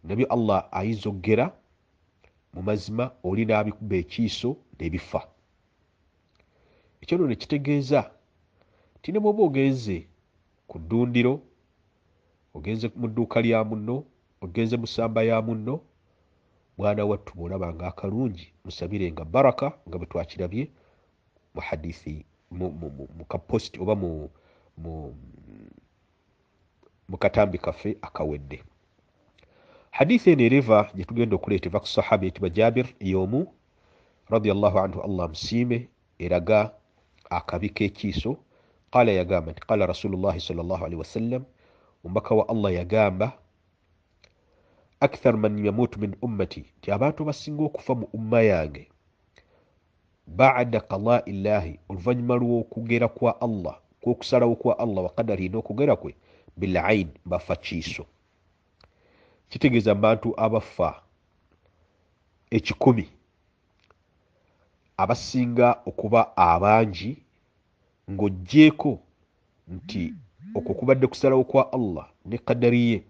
nabyo Allah ayinza okugera mu mazima, oli n'abikuba ekiiso ne bifa. Ekyo nno ne kitegeeza nti ne bw'oba ogenze ku ddundiro, ogenze mu dduuka lya munno, ogenze mu ssamba ya munno, mwana wattu bw'olabanga akalungi musabirenga baraka, nga bwe twakirabye mu hadithi mu kaposti oba mu katambi kaffe akawedde. Hadithi eno eriva gye tugenda okuleeta eva ku sahaba eyitibwa Jabir y'omu radiyallahu anhu, Allah amusiime, eraga akabi k'ekiiso. Qala, yagamba nti qala rasulullahi sallallahu alaihi wasallam, omubaka wa Allah yagamba, akthar man yamutu min ummati, nti abantu basinga okufa mu umma yange, ba'da qada'i llahi, oluvannyuma lw'okugera kwa Allah, kw'okusalawo kwa Allah wa qadarihi, n'okugera kwe, bil ain, bafa kiiso. Kitegeeza abantu abafa 100 abasinga okuba abangi, ng'oggyeko nti okwo kubadde kusalawo kwa Allah ne qadariye,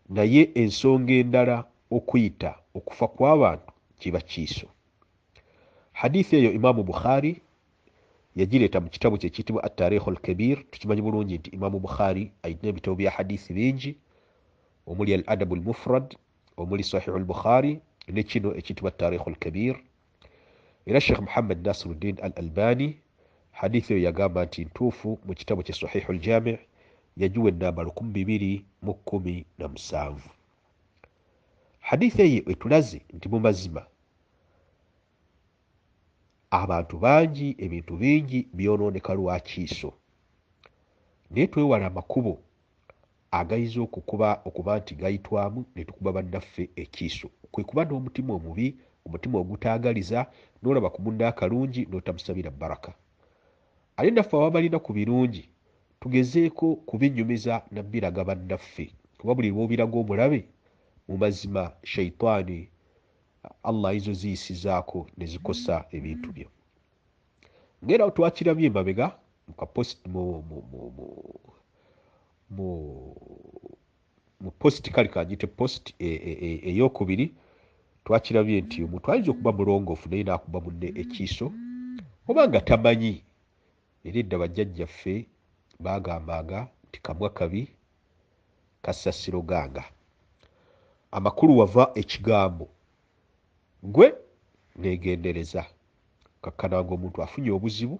naye ensonga endala okuyita okufa kw'abantu kiba kiiso. Hadithi eyo Imaamu Bukhari yagireeta mu kitabu kye kiyitibwa At-Tarikh al-Kabir. Tukimanyi bulungi nti Imaamu Bukhari ayina ebitabo bya hadithi bingi, omuli al-Adab al-Mufrad, omuli Sahih al-Bukhari, ne kino ekiyitibwa At-Tarikh al-Kabir. Era Sheikh Muhammad Nasiruddin al-Albani hadithi eyo yagamba nti ntuufu mu kitabu kye Sahih al-Jami' yagiwa ennamba 2217. Hadithi eyo etulaze nti mu mazima abantu bangi ebintu bingi byonooneka lwa kiiso. Naye twewala amakubo agayinza okuba nti gayitwamu ne tukuba bannaffe ekiiso. Kwe kuba n'omutima omubi, omutima ogutaagaliza, n'olaba ku munno akalungi n'otamusabira baraka. Ate naffe ababalina ku birungi tugezeeko kubinyumiza na biraga bannaffe, kuba buli lw'obiraga omulabe mu mazima sheitaani Allah ayinza oziyisizaako ne zikosa ebintu byo. Ng'era twakirabye emabega mu post kale kagite post eyokubiri twakirabye nti omuntu ayinza okuba mulongoofu naye n'akuba munne ekiiso oba nga tamanyi. Era edda bajjajjaffe baagambanga nti kamwa kabi kasasiro ganga. Amakulu wava ekigambo gwe neegendereza. Kakkananga omuntu afunye obuzibu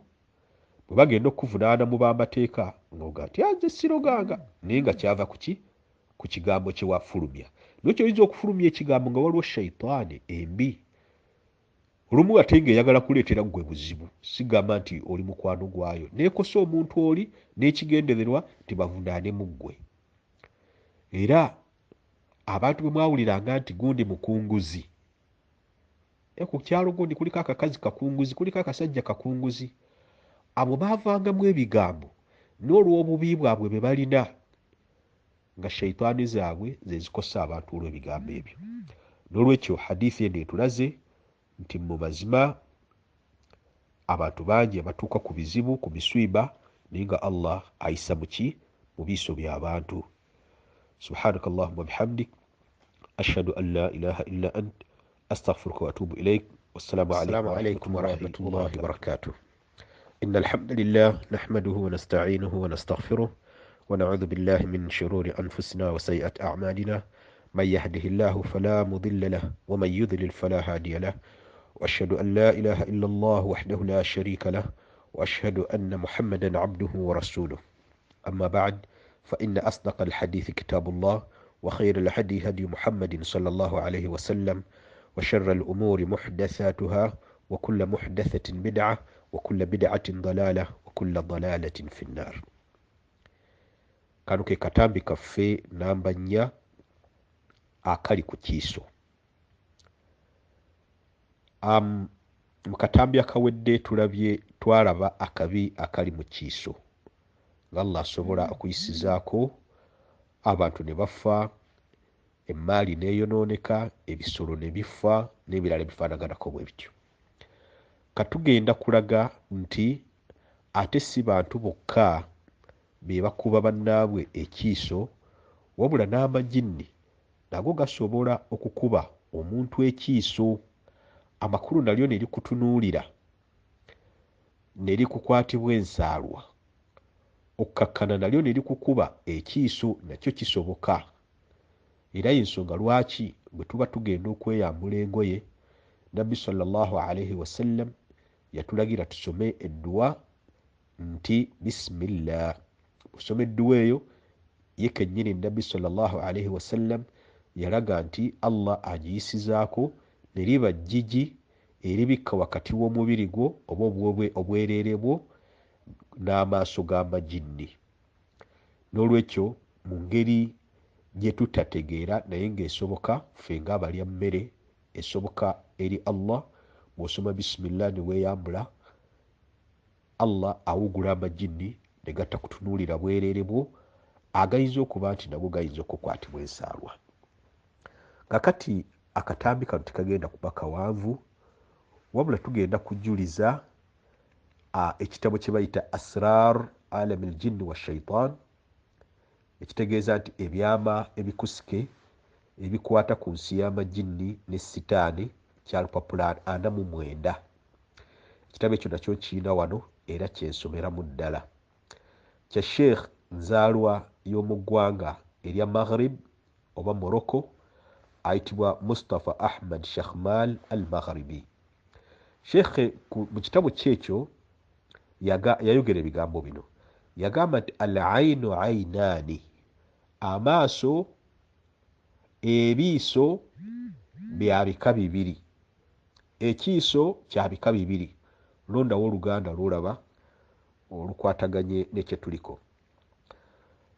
bwe bagenda okuvunaana mu b'amateeka ng'oga nti nze siroganga, naye nga kyava ku kigambo kye wafulumya. N'ekyo oyinza okufulumya ekigambo nga waliwo sheitaani embi. Olumu ate ng'eyagala kuleetera gwe buzibu, sigamba nti oli mukwano gwayo, neekosa omuntu oli n'ekigendererwa nti bavunaane mu ggwe. Era abantu bwe mwawuliranga nti gundi mukunguzi, ku kyalo gundi kuliko akakazi kakunguzi, kuliko akasajja kakunguzi, abo baavangamu ebigambo n'olw'obubi bwabwe bwe balina nga sheitaani zaabwe ze zikosa abantu olw'ebigambo ebyo. N'olwekyo hadithi eno etulaze nti mu mazima abantu bangi abatuuka ku bizibu, ku miswiba, naye nga Allah ayisa mu biiso by'abantu. Subhanaka Allahumma bihamdik ashhadu an la ilaha illa ant astaghfiruka wa atubu ilayk. Wassalamu alaykum wa rahmatullahi wa barakatuh. إن الحمد لله نحمده ونستعينه ونستغفره ونعوذ بالله من شرور أنفسنا وسيئة أعمالنا من يهده الله فلا مضل له ومن يضلل فلا هادي له وأشهد أن لا إله إلا الله وحده لا شريك له وأشهد أن محمدا عبده ورسوله. أما بعد فإن أصدق الحديث كتاب الله وخير الهدي هدي محمد صلى الله عليه وسلم وشر الأمور محدثاتها وكل محدثة بدعة وكل بدعة ضلالة وكل ضلالة في النار. Kano ke katambi kaffe namba 4 akali ku kiiso. Mu katambi akawedde twalaba akabi akali mu kiiso. Allah asobola okuyisizaako abantu ne bafa, emmaali neeyonooneka, ebisolo ne bifa, n'ebirala bifaanaganako bwe bityo. Katugenda kulaga nti ate si bantu bokka be bakuba bannaabwe ekiiso, wabula n'amajinni nago gasobola okukuba omuntu ekiiso. Amakulu nalyo ne likutunuulira ne likukwatibwa ensaalwa, okkakkana nalyo ne likukuba ekiiso, nakyo kisoboka. Era y'ensonga lwaki bwe tuba tugenda okweyambula engoye, Nabbi sallallahu alaihi wasallam yatulagira tusome edduwa nti bisimillah. Osoma edduwa eyo ye kennyini Nabbi sallallahu alaihi wasallam yalaga nti Allah agiyisizaako ne liba jjiji eribikka wakati w'omubiri gwo oba obwereere bwo n'amaaso g'amajinni. N'olwekyo mu ngeri gye tutategeera naye ng'esoboka, ffe ng'abalya mmere esoboka eri Allah, bw'osoma bisimillah ne weeyambula, Allah awugula amajinni ne gatakutunuulira bwereere bwo agayinza okuba nti nago gayinza okukwatibwa ensaalwa. Kakati akatambi kano tekagenda kuba kawanvu, wabula tugenda kujuliza ekitabo kye bayita Asrar Alami al-Jinni wa Shaitan, ekitegeeza nti ebyama ebikusike ebikwata ku nsi y'amajinni ne sitaani, kya lupapula 49. Ekitabo ekyo nakyo kirina wano era kyensomeramu ddala. Kya Sheikh nzaalwa y'omu ggwanga erya Maghrib oba Morocco, ayitibwa Mustafa Ahmad Shakhmal al-Maghribi. Sheikh mu kitabo kyekyo yayogera ebigambo bino. Yagamba nti al-aynu aynaani, amaaso ebiiso bya bika bibiri, ekiiso kya bika bibiri. londawo oluganda lwolaba olukwataganye nekyetuliko.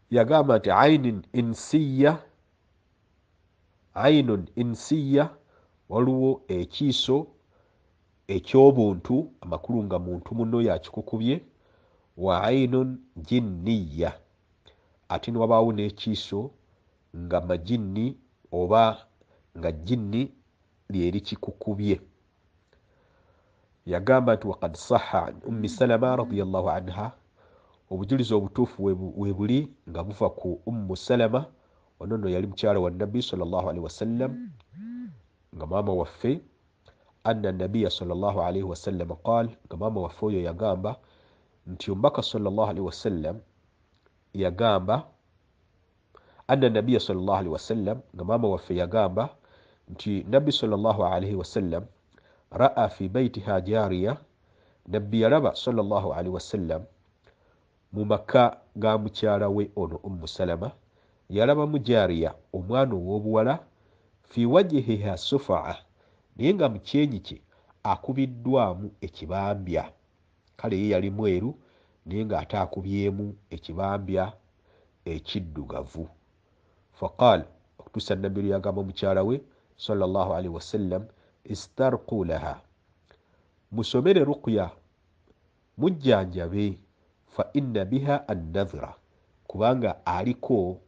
Yagamba nti ainun insiya, waliwo ekiiso eky'obuntu, amakulu nga muntu muno yakikukubye, wa ainun jinniya, ate niwabaawo n'ekiiso nga majinni oba nga jinni lyeri kikukubye. Yagamba nti waqad sahha an ummi salama radiyallahu anha, obujulizi obutuufu webuli nga buva ku ummu salama, onono yali mukyala wa nabbi sallallahu alaihi wasallam nga maama waffe, anna nabiya sallallahu alaihi wasallam qaal, nga maama waffe oyo yagamba nti omubaka sallallahu alaihi wasallam yagamba, anna nabiya sallallahu alaihi wasallam, nga maama waffe yagamba nti nabbi sallallahu alaihi wasallam raa fi baitiha jariya, nabbi yalaba sallallahu alaihi wasallam mu maka ga mukyala we ono ummu salama, yalabamu jariya, omwana ow'obuwala, fi wajhiha sufaa, naye nga mu kyenyi kye akubiddwamu ekibambya. Kale ye yali mweru naye ng'ate akubyemu ekibambya ekiddugavu. Faqaal, okutuusa nabbi lwe yagamba mukyala we sallallahu alaihi wasallam, istarqu laha, musomere ruqya, mujjanjabe, fa inna biha annadhra, kubanga aliko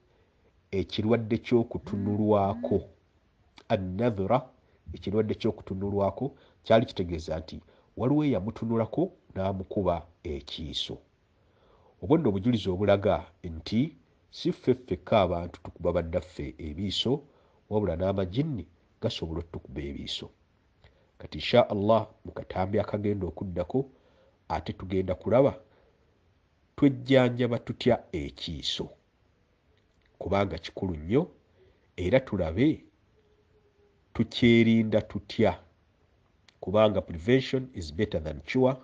ekirwadde ky'okutunulwako. Annadhra, ekirwadde ky'okutunulwako, kyali kitegeeza nti waliwo eyamutunulako n'amukuba ekiiso. Obwo nno obujulizi obulaga nti si ffeffekka abantu tukuba bannaffe ebiiso, wabula n'amajinni gasobola otukuba ebiiso. Kati insha Allah mu katambi akagenda okuddako ate tugenda kulaba twejjanjaba tutya ekiiso, kubanga kikulu nnyo, era tulabe tukyerinda tutya, kubanga prevention is better than cure,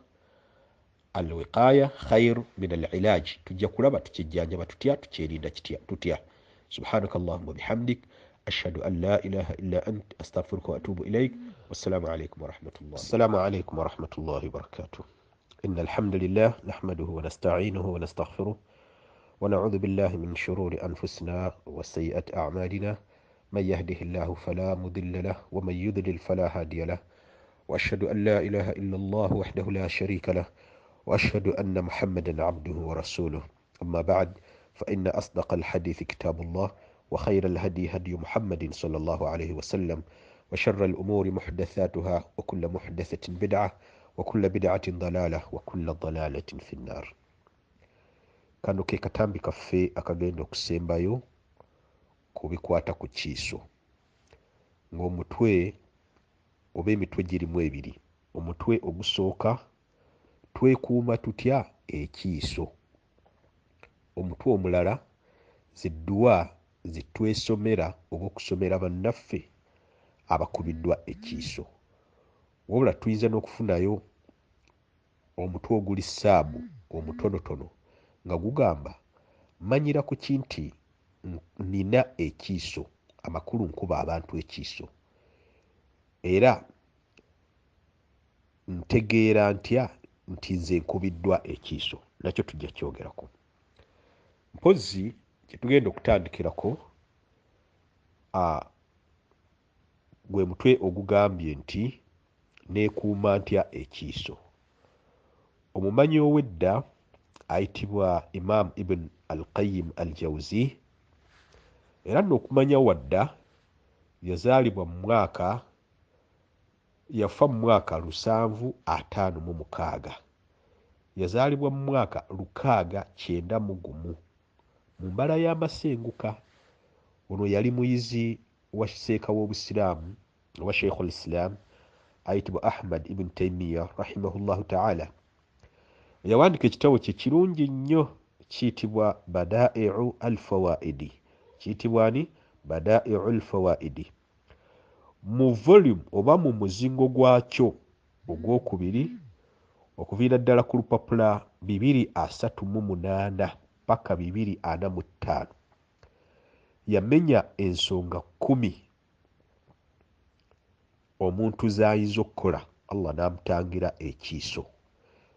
alwiqaya khair min alilaj. Tujja kulaba tukijjanjaba tutya, tukyerinda tutya. Subhanaka Allahumma bihamdik, ashhadu an la ilaha illa ant, astaghfiruka wa atubu ilaik. Wassalamu alaikum wa rahmatullah. Assalamu alaikum wa rahmatullahi wa barakatuh. إن الحمد لله نحمده ونستعينه ونستغفره ونعوذ بالله من شرور أنفسنا وسيئات أعمالنا، من يهده الله فلا مضل له ومن يضلل فلا هادي له، وأشهد أن لا إله إلا الله وحده لا شريك له، وأشهد أن محمدا عبده ورسوله. أما بعد، فإن أصدق الحديث كتاب الله، وخير الهدي هدي محمد صلى الله عليه وسلم، وشر الأمور محدثاتها، وكل محدثة بدعة، وكل بدعة ضلالة، وكل ضلالة في النار. Kano ke katambi kaffe akagenda okusembayo ku bikwata ku kiiso, ng'omutwe oba emitwe girimu ebiri. Omutwe ogusooka, twekuuma tutya ekiiso. Omutwe omulala zidduwa zitwesomera oba okusomera bannaffe abakubiddwa ekiiso. Wabula tuyinza n'okufunayo omutwe oguli ssaabu omutonotono nga gugamba, manyira ku kinti nina ekiiso, amakulu nkuba abantu ekiiso, era ntegeera ntya nti nze nkubiddwa ekiiso. Nakyo tujja kyogerako. Mpozi kyetugenda okutandikirako gwe mutwe ogugambye nti neekuuma ntya ekiiso. Omumanyi ow'edda ayitibwa Imam Ibn al-Qayyim al-Jawzi, era n'okumanya wadda yazaalibwa mu mwaka, yafa mu mwaka 756, yazaalibwa mu mwaka 691 mu mbala y'amasenguka. Ono yali muyizi wa seeka w'Obusiraamu wa Sheikh al-Islam ayitibwa Ahmad ibn Taymiyyah rahimahullahu ta'ala. Yawandika ekitabo kye kirungi nnyo kiyitibwa Badaa'i'u al-Fawaidi. Kiyitibwa ni Badaa'i'u al-Fawaidi. Mu volume oba mu muzingo gwakyo ogwokubiri, okuviira ddala ku lupapula 238 paka 245, yamenya ensonga 10 omuntu z'ayinza okukola Allah n'amutangira ekiiso.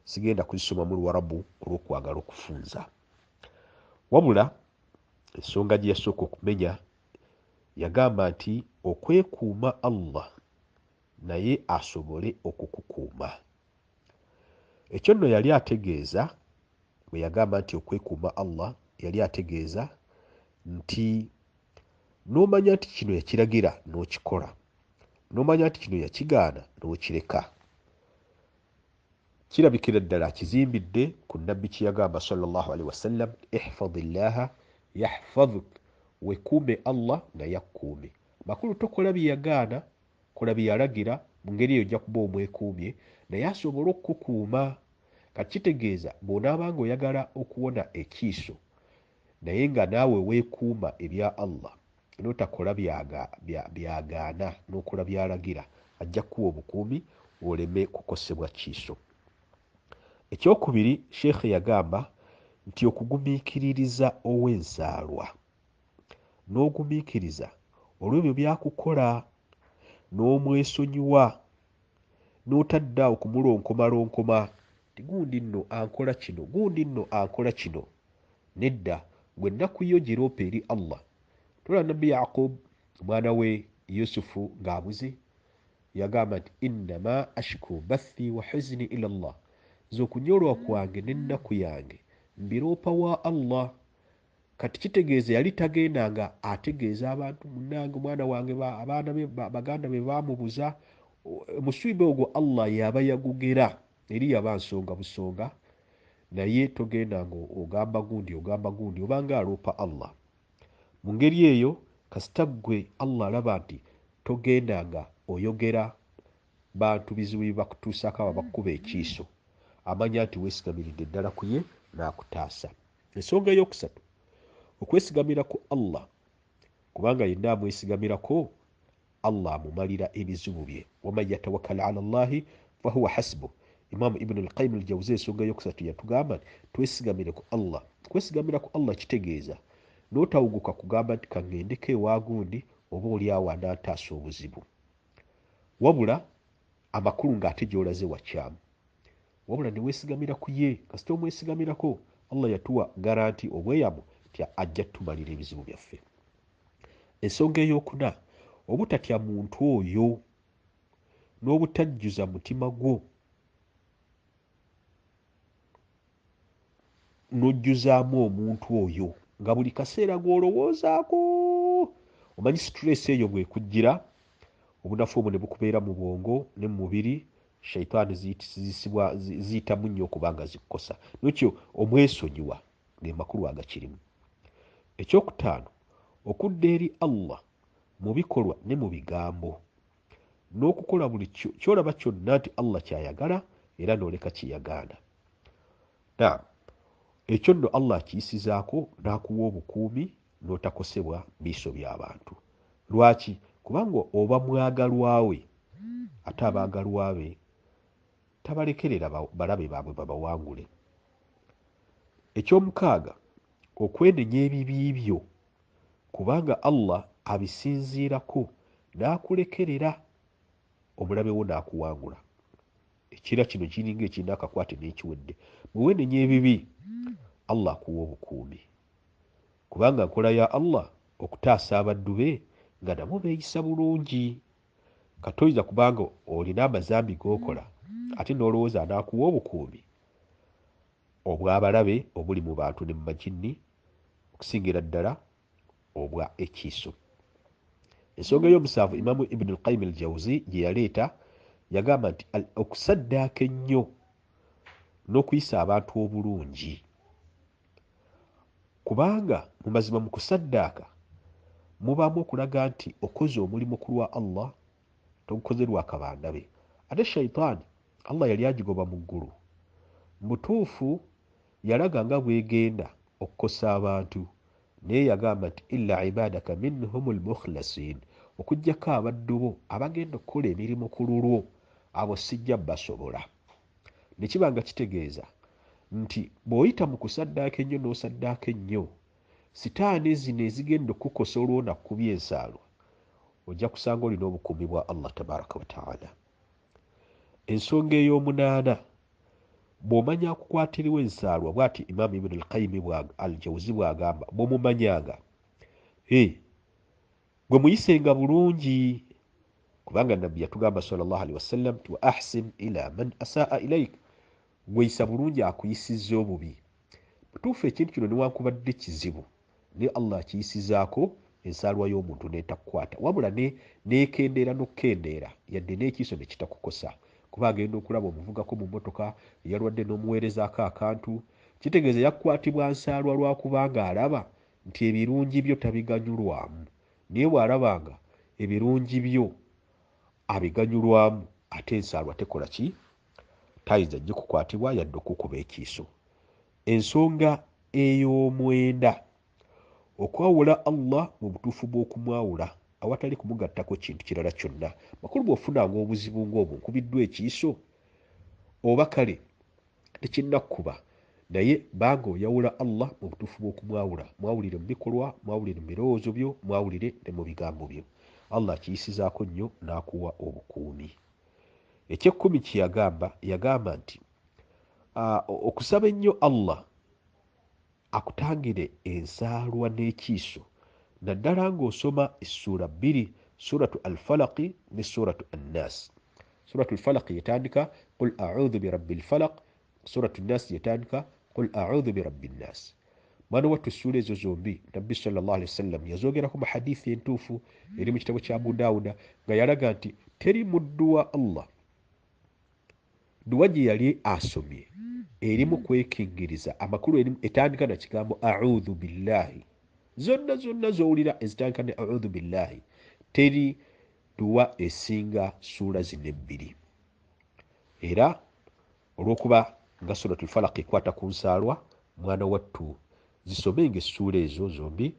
sigenda kuzisoma mu Luwarabu olw'okwagala okufunza. Wabula ensonga gye yasooka okumenya yagamba nti okwekuuma Allah naye asobole okukukuuma. Ekyo nno yali ategeeza bwe yagamba nti okwekuuma Allah, yali ategeeza nti n'omanya nti kino yakiragira n'okikola, n'omanya nti kino yakigaana n'okireka. Kirabikira ddala akizimbidde ku nnabbi kye yagamba sallallahu alaihi wasallam, ihfadhillaha yahfadhuk, wekuume Allah naye akkuume. Makulu tokola bye yagaana, kola bye yalagira, mu ngeri eyo ojja kuba omwekuumye naye asobole okukukuuma. Kati kitegeeza bw'onaabanga oyagala okuwona ekiiso naye nga naawe weekuuma ebya Allah n'otakola byagaana n'okola byalagira, ajja kuwa obukuumi oleme kukosebwa kiiso. Ekyokubiri, Sheekhe yagamba nti okugumiikiririza ow'ensaalwa, n'ogumiikiriza olw'ebyo byakukola, n'omwesonyiwa, n'otaddaawo kumulonkomalonkoma ti gundi nno ankola kino, gundi nno ankola kino. Nedda, gwe ennaku yo giroopa eri Allah. Tola nabbi Yaqub omwana we Yusufu ng'abuze yagamba nti innama ashku bathi wa huzni ila Allah, nze okunyolwa kwange n'ennaku yange mbiroopa wa Allah. Kati kitegeeza yali tagendanga ategeeza abantu, munnange omwana wange abaana be baganda be baamubuza. Omusibe ogwo Allah yaba yagugera, eri yaba nsonga busonga, naye togendanga ogamba gundi obanga aloopa Allah. Mu ngeri eyo kasita ggwe Allah alaba nti togendanga oyogera bantu bizibu bye bakutuusako aba bakkuba ekiiso, amanya nti weesigamiridde ddala ku ye n'akutaasa. Ensonga ey'okusatu, okwesigamira ku Allah, kubanga yenna amwesigamirako Allah amumalira ebizibu bye. Waman yatawakkal ala Allahi fahuwa hasbuh. Imaamu Ibn al-Qayyim al-Jawziyya ensonga ey'okusatu yatugamba twesigamire ku Allah. Kwesigamira ku Allah kitegeeza n'otawuguka kugamba nti kaŋŋendeko ewa gundi oba oli awo anaataasa obuzibu, wabula amakulu ng'ate gy'olaze wakyamu, wabula ne weesigamira ku ye. Kasita omwesigamirako, Allah yatuwa garanti obweyamu nti ajja tumalira ebizibu byaffe. Ensonga ey'okuna, obutatya muntu oyo n'obutajjuza mutima gwo n'ojjuzaamu omuntu oyo nga buli kaseera gw'olowoozaako. Omanyi stress eyo bw'ekujjira, obunafu obwo ne bukubeera mu bwongo ne mu mubiri, shaitaani ziyitamu nnyo okubanga zikukosa. N'ekyo omwesonyiwa ge makulu agakirimu. Ekyokutaano, okudda eri Allah mu bikolwa ne mu bigambo, n'okukola buli ky'olaba kyonna nti Allah kyayagala era n'oleka kyeyagaana. Ekyo nno Allah akiyisizaako n'akuwa obukuumi n'otakosebwa biiso by'abantu. Lwaki? Kubanga oba mwagalwa we, ate abaagalwa be tabalekerera balabe baabwe babawangule. Ekyomukaaga, okwenenya ebibi byo, kubanga Allah abisinziirako n'akulekerera, omulabe wo n'akuwangula. Ekira kino kiringa ekirina akakwate n'ekiwedde. Bwe weenenya ebibi, Allah akuwa obukuumi, kubanga nkola ya Allah okutaasa abaddu be nga nabo beeyisa bulungi. Katoyiza kubanga olina amazambi g'okola ate n'olowooza anaakuwa obukuumi obw'abalabe obuli mu bantu ne mu majinni, okusingira ddala obwa ekiiso. Ensonga y'omusanvu, Imaamu Ibn al-Qayyim al-Jawzi gye yaleeta yagamba nti okusaddaaka ennyo n'okuyisa abantu obulungi, kubanga mu mazima mu kusaddaaka mubaamu okulaga nti okoze omulimu ku lwa Allah, togukoze lwa kabanda be. Ate shaitaani Allah yali agigoba mu ggulu, mu butuufu yalaga nga bwegenda okukosa abantu, naye yagamba nti illa ibadaka minhumul mukhlasin, okuggyako abaddu bo abagenda okukola emirimu ku lulwo, abo sijja basobola. Ne kiba nga kitegeeza nti bw'oyita mu kusaddaaka ennyo n'osaddaaka ennyo, sitaani zino ezigenda okukukosa olw'onakkubya ensaalwa, ojja kusanga olina obukuumi bwa Allah tabaraka wa taala. Ensonga ey'omunaana, bw'omanya akukwatiriwa ensaalwa bw'ati Imam Ibn al-Qayyim al-Jawzi bw'agamba bw'omumanyanga gwe muyisenga bulungi kubanga nabbi yatugamba sallallahu alaihi wasallam ti wa ahsin ila man asaa ilaik gweyisa bulungi akuyisizza obubi butuufu ekintu kino newankubadde kizibu ne Allah akiyisizaako ensaalwa y'omuntu n'etakukwata wabula neekendeera n'okkendeera yadde n'ekiiso ne kitakukosa kuba agenda okulaba omuvugako mu mmotoka yalwadde n'omuweerezaako akantu kitegeeza yakukwatibwa nsaalwa lwakubanga alaba nti ebirungi byo tabiganyulwamu naye bw'alabanga ebirungi byo abiganyulwamu ate ensaalwa tekola ki tayinza nnyo kukwatibwa yadde okukuba ekiiso. Ensonga ey'omwenda okwawula Allah mu butuufu bw'okumwawula awatali kumugattako kintu kirala kyonna. Makulu bw'ofunanga obuzibu ng'obwo nkubiddwa ekiiso oba kale tekinnakkuba naye banga oyawula Allah mu butuufu bw'okumwawula mwawulire mu bikolwa mwawulire mu birowoozo byo mwawulire ne mu bigambo byo Allah akiyisizaako nnyo n'akuwa obukuumi. Eky'ekkumi kye yagamba nti okusaba ennyo Allah akutangire ensaalwa n'ekiiso naddala ng'osoma essuura bbiri suratu al-falaqi ne suratu an-nas. Suratu al-falaqi yetandika qul a'udhu birabbi al-falaq, suratu an-nas yetandika qul a'udhu birabbi an-nas. Mwana wattu essuula ezo zombi nabbi sallallahu alaihi wasallam yazoogerako mu hadithi entuufu eri mu kitabo kya Abu Dawuda nga yalaga nti teri muddu wa Allah duwa gye yali asomye erimu kwekingiriza amakulu erimu etandika na kigambo a'udhu billahi. Zonna z'owulira ezitandika ne a'udhu billahi teri duwa esinga ssuula zino ebbiri. Era olw'okuba nga suratul falaq ekwata ku nsaalwa mwana wattu zisomenga essuula ezo zombi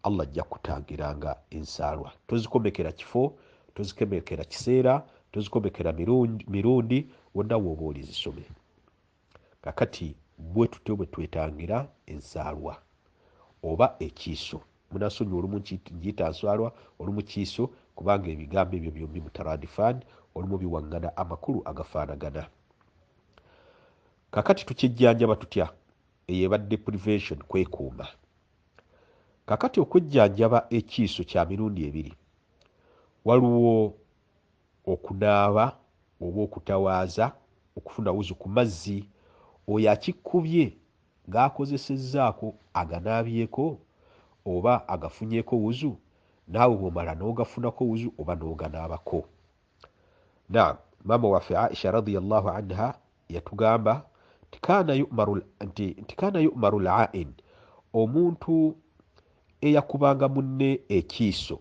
Allah ajja kutangiranga ensaalwa. Tozikomekera kifo, tozikomekera kiseera, tozikomekera mirundi wonna w'oba olizisome. Kakati bwe tutyo bwe twetangira ensaalwa oba ekiiso. Munasonyiwa olumu ngiyita nsaalwa olumu kiiso kubanga ebigambo ebyo byombi mutaradifan olumu biwaŋŋana amakulu agafaanagana. Kakati tukijjanjaba tutya? Eyo ebadde prevention, kwekuuma. Kakati okujjanjaba ekiiso kya mirundi ebiri. Waliwo okunaaba oba okutawaaza okufuna wuzu ku mazzi oyo akikubye ng'akozesezzaako aganaabyeko oba agafunyeeko wuzu naawe bw'omala n'ogafunako wuzu oba n'oganaabako. Maama waffe Aisha radiyallahu anha yatugamba nti kaana yu'maru al-aa'in, omuntu eyakubanga munne ekiiso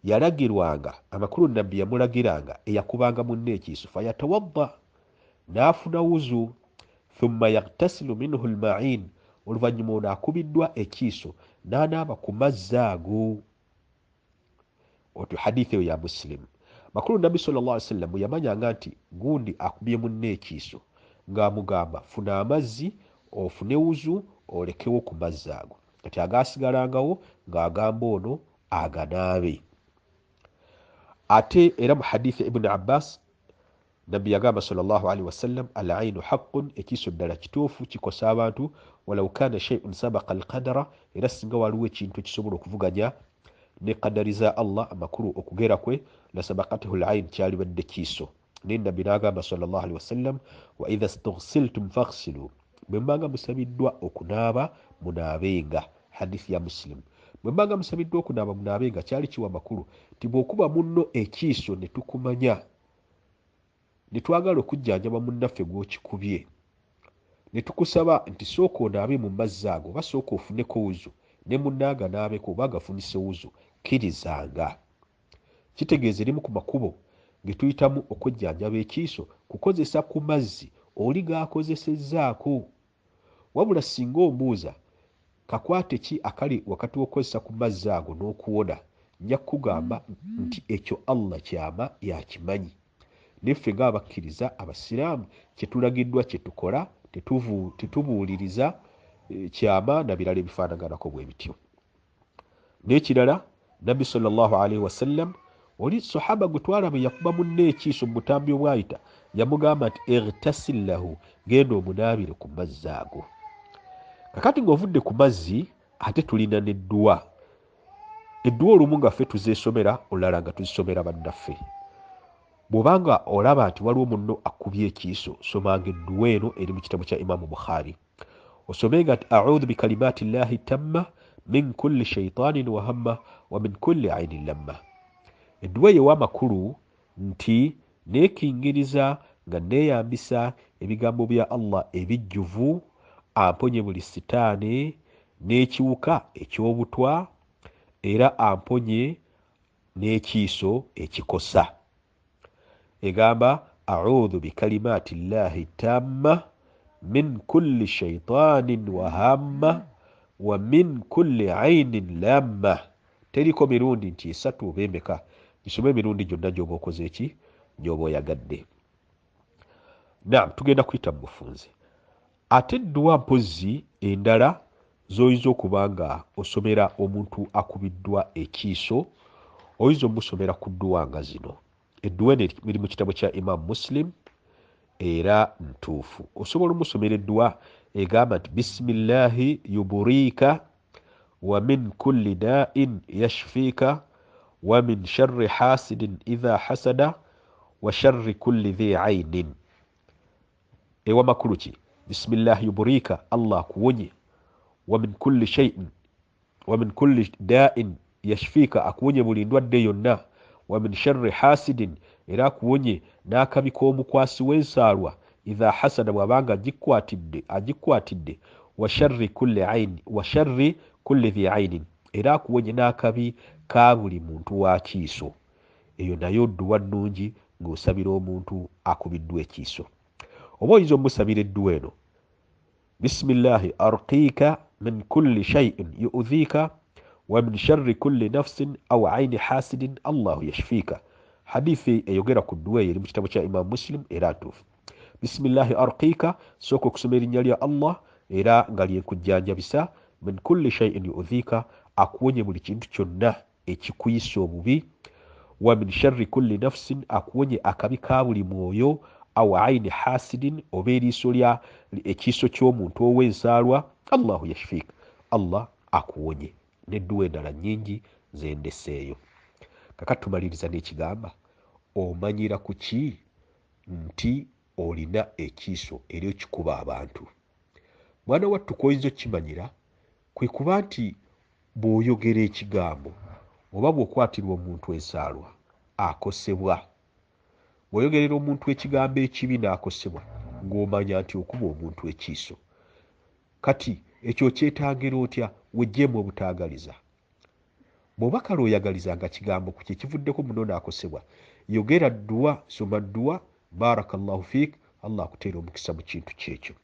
yalagirwanga, amakulu nabbi yamulagiranga eyakubanga munne ekiiso fayatawadda n'afuna wuzu thumma yaghtasilu minhu al-ma'in, oluvannyuma ono akubiddwa ekiiso n'anaaba ku mazzi ago. Otyo hadithi eyo ya Muslim. Makulu nabbi sallallahu alaihi wasallam bwe yamanyanga nti gundi akubye munne ekiiso ng'amugamba funa amazzi ofune wuzu olekewo ku mazzi ago, kati agaasigalangawo ng'agamba ono aganaabe. Ate era mu hadithi Ibn Abbas nabbi yagamba sallallahu alaihi wasallam al-ainu haqqun, ekiiso ddala kituufu kikosa abantu, walau kana shay'un sabaqa al-qadara, era singa waliwo ekintu ekisobola okuvuganya ne qadari za Allah amakulu okugera kwe la sabaqatihu al-ain, kyalibadde kiiso. Naye nabbi n'agamba sallallahu alaihi wasallam wa idha istaghsiltum faghsilu, bwe mbanga musabiddwa okunaaba munaabenga. Hadithi ya Muslim. Bwe mbanga musabiddwa okunaaba munaabenga kyali kiwa makulu nti bw'okuba munno ekiiso ne tukumanya ne twagala okujjanjaba munnaffe gw'okikubye ne tukusaba nti sooka onaabe mu mazzi ago oba sooka ofuneko wuzu ne munnaaga naabeko oba agafunise wuzu, kkirizanga. Kitegeeza erimu ku makubo ge tuyitamu okujjanjaba ekiiso kukozesa ku mazzi oli g'akozesezzaako. Wabula singa ombuuza kakwate ki akali wakati w'okukozesa ku mazzi ago n'okuwona, nja kugamba nti ekyo Allah kyama yakimanyi. Neffe ng'abakkiriza abasiraamu kyetulagiddwa kyetukola tetubuuliriza kyama na birala ebifaanaganako bwe bityo. N'ekirala nabbi sallallahu alaihi wasallam oli sahaba gutwala bwe yakuba munne ekiiso mu butambi obwayita yamugamba nti igtasil lahu, genda omunaabire ku mazzi ago. Kakati ng'ovudde ku mazzi ate tulina n'edduwa. Edduwa olumu nga ffe tuzeesomera, olulala nga tuzisomera bannaffe. Bw'obanga olaba nti waliwo munno akubye ekiiso, somanga edduwa eno eri mu kitabo kya Imaamu Bukhari. Osomenga nti a'udhu bikalimaati llahi tamma min kulli shaitanin wa hamma wa min kulli ainin lamma. Edduwa eyo w'amakulu nti neekingiriza nga neeyambisa ebigambo bya Allah ebijjuvu, amponye buli sitaani n'ekiwuka eky'obutwa, era amponye n'ekiiso ekikosa. Egamba a'udhu bikalimaati llahi tamma min kulli shaitanin wa hamma wa min kulli ainin lamma. Teriko mirundi nti esatu oba emeka. Gisome emirundi gyonna gy'oba okoze eki, gy'oba oyagadde. Naam, tugenda kuyita mu bufunze. Ate edduwa mpozzi endala z'oyinza okuba nga osomera omuntu akubiddwa ekiiso, oyinza omusomera ku dduwa nga zino. Edduwa eri mu kitabo kya Imam Muslim era ntuufu. Osobola omusomera edduwa egamba nti bisimillahi yuburiika wa min kulli daa'in yashfiika wa min sharri hasidin idha hasada wa sharri kulli dhi ainin. Ewa makulu ki? Bisimillahi yuburiika, Allah akuwonye. Wa min kulli shay'in, wa min kulli daa'in yashfiika, akuwonye buli ndwadde yonna. Wa min sharri hasidin, era akuwonye n'akabi k'omukwasi w'ensaalwa, idha hasada, bw'abanga agikwatidde. Wa sharri kulli aini, wa sharri kulli dhi ainin, era akuwonye n'akabi ka buli muntu wa kiiso. Eyo nayo dduwa nnungi ng'osabira omuntu akubiddwa ekiiso. Oba oyinza omusabira edduwa eno, bisimillahi arqiika min kulli shay'in yu'dhiika wa min sharri kulli nafsin aw aini hasidin Allahu yashfiika. Hadithi eyogera ku dduwa eyo eri mu kitabo kya Imam Muslim era ntuufu. Bisimillahi arqiika, sooka okusoma erinnya lya Allah era nga lyenkujjanjabisa. Min kulli shay'in yu'dhiika, akuwonye buli kintu kyonna ekikuyisa obubi. Wa min sharri kulli nafsin, akuwonye akabi ka buli mwoyo. Aw aini hasidin, oba eriiso lya ekiiso ky'omuntu ow'ensaalwa. Allahu yashfiika, Allah akuwonye. N'edduwa endala nnyingi zendeseeyo. Kakati tumaliriza n'ekigamba, omanyira ku ki nti olina ekiiso era okikuba abantu? Mwana wattu koyinza okimanyira kwe kuba nti bw'oyogera ekigambo oba bw'okwatirwa omuntu ensaalwa akosebwa, bw'oyogerera omuntu ekigambo ekibi n'akosebwa, ng'omanya nti okuba omuntu ekiiso. Kati ekyo kyetangira otya? Wejjeemu obutaagaliza. Bw'oba kale oyagalizanga kigambo ku kye kivuddeko muno n'akosebwa, yogera dduwa, soma dduwa, barakallahu fiik, Allah akuteera omukisa mu kintu kyekyo.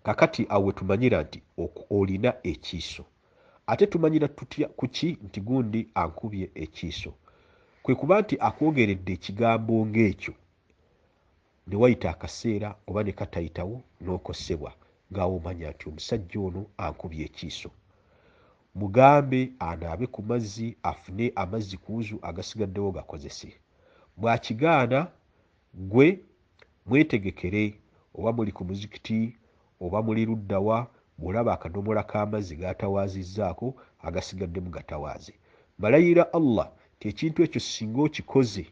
Kakati awe tumanyira nti olina ekiiso. Ate tumanyira tutya kuki nti gundi ankubye ekiiso? Kwe kuba nti akwogeredde ekigambo ng'ekyo ne wayita akaseera oba ne katayitawo n'okosebwa, ng'awo omanya nti omusajja ono ankubye ekiiso. Mugambe anaabe ku mazzi, afune amazzi ku wuzu agasigaddewo gakozese. Bw'akigaana, gwe mwetegekere, oba muli ku muzikiti oba muli luddawa, bw'olaba akadomola k'amazzi g'atawaazizzaako agasigaddemu gatawaaze. Malayira Allah ti ekintu ekyo singa okikoze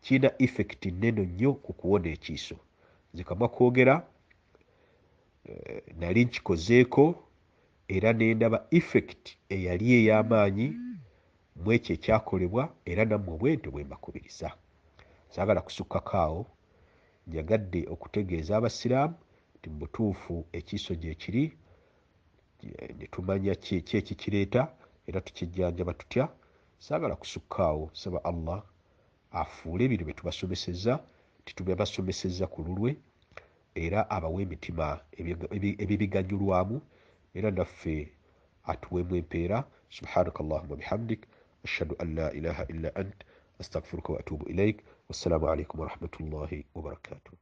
kirina effect nnene nnyo ku kuwona ekiiso. Nze kamwa kwogera nali nkikozeeko era ne ndaba effect eyali ey'amaanyi mu ekyo ekyakolebwa, era nammwe bwentyo bwe mbakubiriza. Saagala kusukkakaawo, njagadde okutegeeza abasiraamu nti mu butuufu ekiiso gye kiri, ne tumanya ki ekikireeta era tukijjanjaba tutya. Saagala kusukkaawo, saba Allah afuule ebintu bye tubasomesezza titubasomesezza ku lulwe, era abawe emitima ebibiganyulwamu, era naffe atuweemu empeera. Subhanaka Allahumma bihamdik, ashhadu an la ilaha illa ant, astaghfiruka wa atubu ilaik. Wassalamu alaikum wa rahmatullahi wa barakatuh.